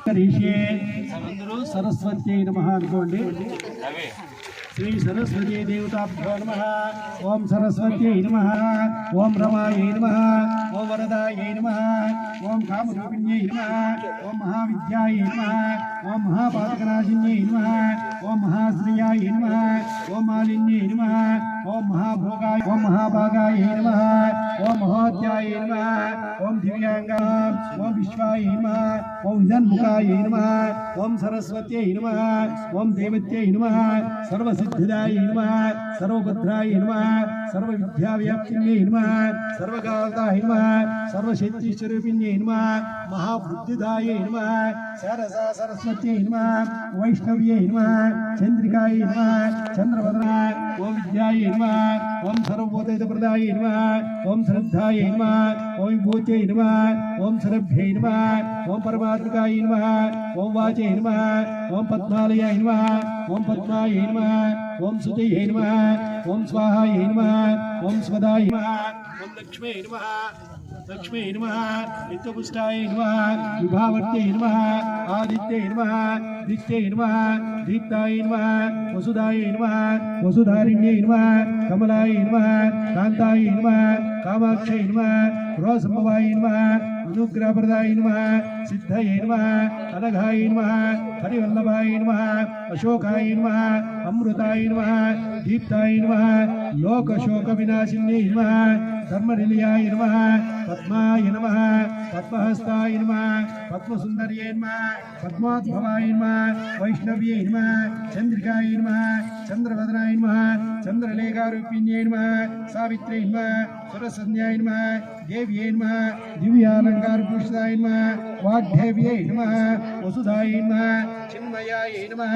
అందరూ సరస్వత్యై నమః అనుకోండి. శ్రీ సరస్వతీ దేవతాభ్యో నమః. ఓం సరస్వత్యై నమః. ఓం రమాయై నమః. ఓం వరదాయై నమః. ఓం కామరూపిణ్యై నమః. ఓం మహావిద్యాయై నమః. ఓం మహాపాతకనాశిన్యై నమః. ఓం మహాశ్రియాయై నమః. ఓం మాలిన్యై నమః. ఓం మహాభోగాయ ఓం మహాభాగాయై నమః. ఓం మహోత్యాయై నమః. ఓం దివ్యాంగాం ఓం విశ్వాయై నమః. ఓం జన్ముఖాయై నమః. ఓం సరస్వత్యై నమః. ఓం దేవత్యై నమః. సర్వసిద్ధిదాయై నమః. సర్వభద్రాయై నమః. సర్వవిద్యావ్యాప్తిన్యై నమః. సర్వకాలదాయై నమః. సర్వశక్తిస్వరూపిణ్యై నమః. మహాబుద్ధిదాయై నమః. శారదా సరస్వత్యై నమః. వైష్ణవ్యై నమః. చంద్రికాయై నమః. చంద్రవదనాయ ఓం విద్యాయై నమః. ఓం సర్వభూతహితప్రదాయై నమః. ఓం శ్రద్ధాయై నమః. ఓం విభూత్యై నమః ఓం సరభ్యై నమః ఓం పరమాత్మకాయ నమః ఓం వాచై నమః ఓం పద్మాలయాయ నమః ఓం పద్మాయ నమః ఓం సుతయై నమః ఓం స్వాహాయ నమః ఓం స్వదాయ నమః ఓం లక్ష్మీ నమః లక్ష్మీ నమః నిత్యపుష్టాయ నమః విభావర్త్యై నమః ఆదిత్యై నమః దిత్యై నమః దీప్తాయ నమః వసుదాయ నమః వసుధారిణ్యై నమః కమలాయ నమః కాంతాయ నమః కామాక్షై నమః గృహసంభవాయ నమః అనుగ్రహప్రదాయ నమః సిద్ధయే నమః అనఘాయ నమః హరివల్లభాయ నమః అశోకాయ నమః అమృతాయ నమః దీప్తాయ నమః లోకశోక వినాశిన్యై నమః ధర్మనిలయాయ నమః పద్మాయ నమః పద్మహస్తాయ నమః పద్మసుందర్యై నమః పద్మాద్భవాయ నమః వైష్ణవ్యై నమః చంద్రికాయ నమః చంద్రవదనాయ నమః చంద్రలేఖారూపిణ్యై నమః సావిత్రై నమః సురసంధ్యాయ నమః దేవ్యై నమః దివ్యాలంకారభూషితాయ నమః వాగ్దేవ్యై నమః వసుధాయ నమః చిన్మయాయ నమః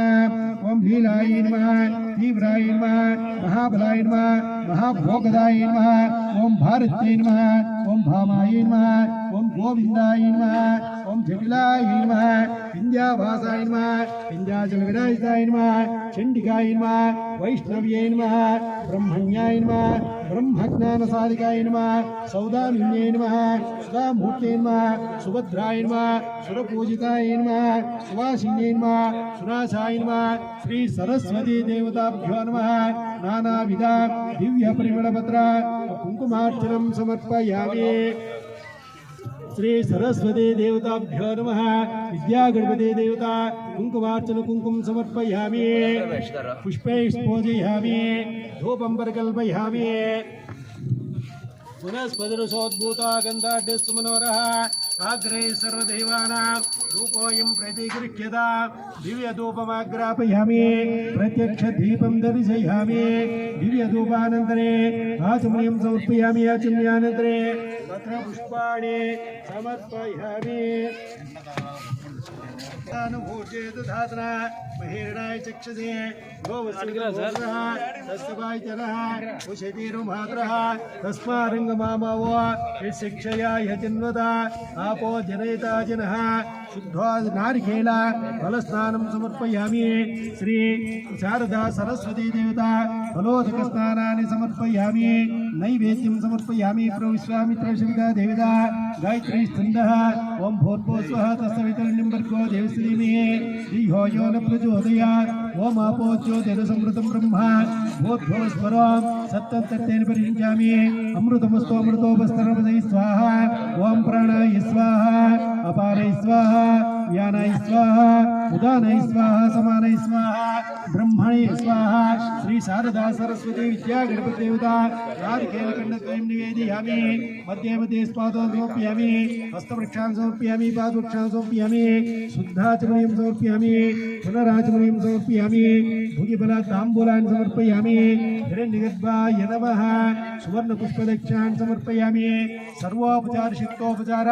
ఓం లీలాయ నమః తీవ్రాయ నమః మహాబలాయ నమః మహాభోగదాయ నమః ఓం భారత్యై నమః ఓం భామాయ నమః ఓం గోవిందాయ నమః ఓం జటిలాయ నమః వింధ్యావాసాయ నమః వింధ్యాచల విరాజితాయ నమః చండికాయ నమః వైష్ణవ్యై నమః బ్రహ్మణ్యాయ నమః బ్రహ్మజ్ఞాన సాధికాయ నమః సౌదామిన్యై నమః సుధామూర్తై నమః సుభద్రాయ నమః సురపూజితాయ నమః సువాసిన్యై నమః సునాశాయ నమః శ్రీ సరస్వతీ దేవతాభ్యో నమః నానావిధ దివ్య పరిమళపత్ర కుంకుమార్చనం సమర్పయామి శ్రీ సరస్వతీ దేవతాభ్యో నమః విద్యాగణపతి దేవత కుంకుమార్చన కుంకుమ సమర్పయామి పుష్పైః ధూపం పరికల్పయామి పునఃస్పతిరుసోద్భూతా గంధాఢ్యస్తు మనోరః ఆగ్రే సర్వదేవానాం ధూపోయం ప్రతిగృహ్యత దివ్యధూపమాగ్రాపయామి ప్రత్యక్ష దీపం దర్శయామి దివ్యధూపానంతరే ఆచమనీయం సమర్పయామి ఆచమనీయానంతరే పత్రపుష్పాణి సమర్పయామి అనుభూచేతు ధాతన మహిరణాయ చక్షసే గోవస్సుః తస్మాయ్ జనః ఉషతీరు మాతరః తస్మారంగమామవో శిక్షయాయ జన్వత ఆపో జనయతా జనః శుద్ధో నారికేళ ఫలస్నానం సమర్పయామి శ్రీ శారదా సరస్వతీ దేవత ఫలోదక స్నానాన్ని సమర్పయామి నైవేద్యం సమర్పయామి ప్రవిశ్వామిత్ర శివిదా దేవత గాయత్రీ స్కందః ఓం భూర్భువస్వః తస్సవితుర్వరేణ్యం భర్గో దేవస్య ధీమహి ధియో యో న ప్రచోదయాత్ ఓం ఆపో జ్యోతిరసమృతం బ్రహ్మ భూర్భువస్వరం సత్తం తత్తేన పరిశుంచామి అమృతమస్తు అమృతోపస్తరమదై స్వాహ ఓం ప్రాణాయ స్వాహ అపారై స్వాహ వ్యానాయ స్వాహ ఉదానాయ స్వాహ సమానాయ స్వాహ బ్రహ్మణే స్వాహ శ్రీ శారదా సరస్వతి విద్యా గణపతి దేవత నారికేళఖండద్వయం నివేదయామి మధ్యే మధ్యే స్పాదం సమర్పయామి హస్తవృక్షాన్ సమర్పయామి పాదవృక్షాన్ సమర్పయామి శుద్ధాచమనీయం సమర్పయామి పునరాచమనీయం సమర్పయామి భుగిఫలతాంబూలాన్ సమర్పయామి హిరణ్యగర్భాయ నమః సువర్ణపుష్పదక్షాన్ సమర్పయామి సర్వోపచార శక్తోపచార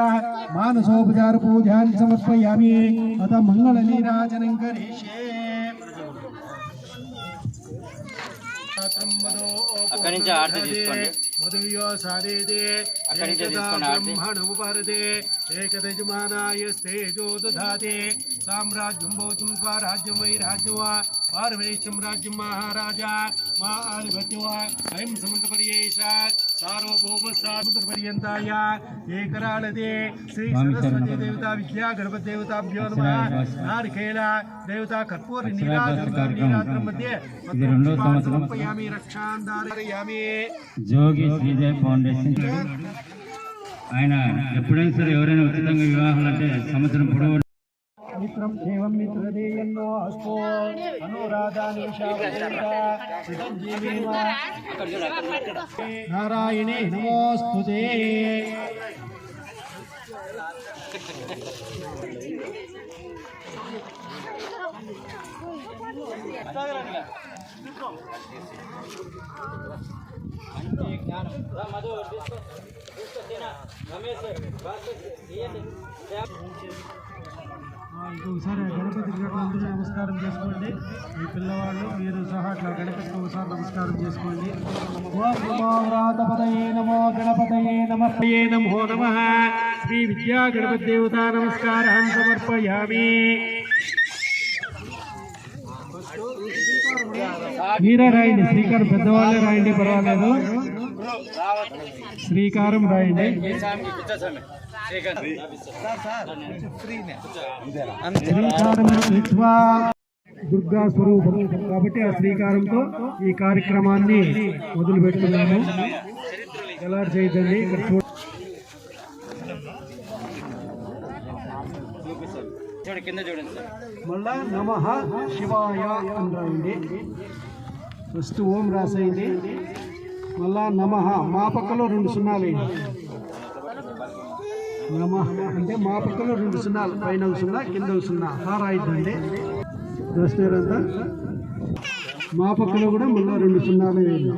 మానసోపచార పూజాన్ సమర్పయామి అత మంగళ నీరాజనం కరిష్యే అక్కడి నుంచి ఆర్తి తీసుకోండి మధుయో సాదేదే బ్రహ్మణముపరదే ఏకదజమానాయస్తేజో దధాతే సామ్రాజ్యం భౌతం స్వరాజ్యం వైరాజ్యం వా పారమేశ్యం రాజ్యం మహారాజా మా ఆధిపత్యం వా అయం సమంతపర్యేష సార్వభౌమసాముద్రపర్యంతాయ ఏకరాళదే శ్రీ సరస్వతీ దేవతా విద్యా గణపతి దేవతాభ్యో నమః నారికేళ దేవతా కర్పూర నీరాజనం మధ్య సమర్పయామి రక్షాంధారయామి జోగి శ్రీజయ్ ఫౌండేషన్ ఆయన ఎప్పుడైనా సరే ఎవరైనా ఉచితంగా వివాహాలు అంటే సంవత్సరం పొడవు మిత్రం దేవం మిత్రదేయన్నో అస్తో అనురాధాని నారాయణే నమోస్తుతే ఇంకొకసారి గణపతి అందరూ నమస్కారం. నమస్కారం చేసుకోండి. మీ పిల్లవాళ్ళు మీరు సహా అట్లా గణపతికి ఒకసారి నమస్కారం చేసుకోండి. ఓం నమో వ్రాతపదయే నమో గణపతయే నమో నమః. శ్రీ విద్యా గణపతి దేవతా నమస్కారాన్ని సమర్పయామి. మీరే రాయండి, శ్రీకారం పెద్దవాళ్ళే రాయండి, పర్వాలేదు. శ్రీకారం రాయండి. శ్రీకారం దుర్గా స్వరూపం కాబట్టి ఆ శ్రీకారంతో ఈ కార్యక్రమాన్ని మొదలు పెడుతున్నాము. ఎలా చేయదండి ఇక్కడ కింద చూడండి. మళ్ళా నమః శివాయ అని రాయండి. ఫస్ట్ ఓం రాసేయండి. మళ్ళా నమః మా పక్కలో 2 సున్నాలు వేయండి. నమః అంటే మా పక్కలో 2 సున్నాలు, పైన 1 సున్నా కింద 1 సున్నా రాయిద్దండి. రాసినారంతా మా పక్కలో కూడా మళ్ళీ 2 సున్నాలు వేయండి.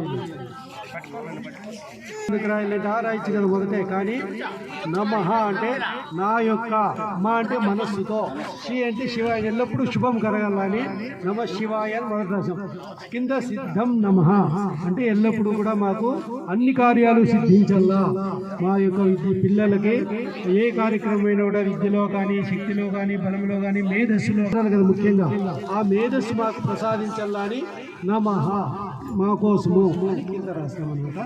ఎందుకు రాయాలంటే రాయచ్చు కదా మొదటే, కానీ నమః అంటే నా యొక్క, మా అంటే మనస్సుతో, శి అంటే శివాయ ఎల్లప్పుడూ శుభం కలగాలని నమ శివాయ అని మొదటి రాసాం. కింద సిద్ధం నమః అంటే ఎల్లప్పుడూ కూడా మాకు అన్ని కార్యాలు సిద్ధించల్లా. మా యొక్క పిల్లలకి ఏ కార్యక్రమమైనా కూడా విద్యలో కానీ శక్తిలో కానీ బలంలో కానీ మేధస్సులో కదా ముఖ్యంగా ఆ మేధస్సు మాకు ప్రసాదించల్లా అని నమః మా కోసము కింద రాస్తాం అనమాట.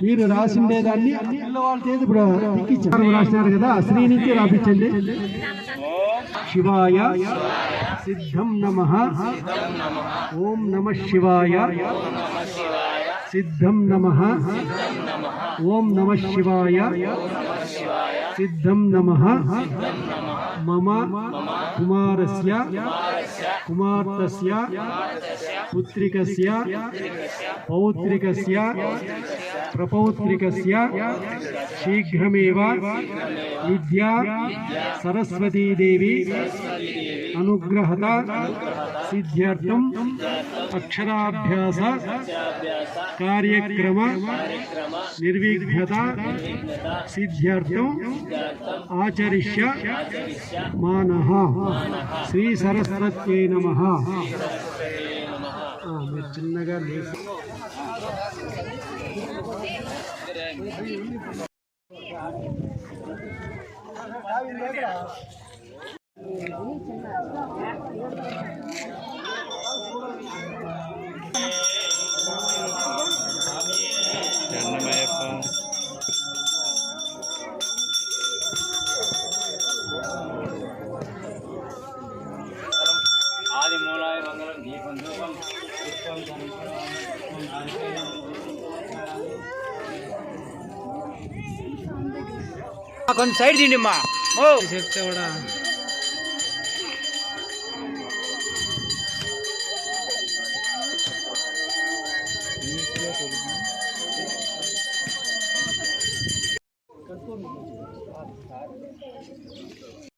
మీరు రాసిండేదాన్ని పిల్లవాళ్ళ చేతి ఇప్పుడు ఎక్కించారు, రాసినారు కదా, శ్రీ నుంచి రాపించండి. శివాయ సిద్ధం నమః. ఓం నమః శివాయ సిద్ధం నమః. ఓం నమః శివాయ సిద్ధం నమః. మమ కుమారస్య కుమార్తెస్య పుత్రికస్య పౌత్రికస్య ప్రపౌత్రికస్య శీఘ్రమేవ విద్యా సరస్వతీదేవి అనుగ్రహత సిద్ధ్యర్థం అక్షరాభ్యాస కార్యక్రమ నిర్విఘ్నత సిద్ధ్యర్థం ఆచరిష్య మానః. శ్రీ సరస్వత్యై నమః. మీరు చిన్నగా లేచి ఆది మూలాయ మంగళం దీపం ధూపం పుష్పం కొంచెం సైడ్ తిండిమ్మా చెప్తే కూడా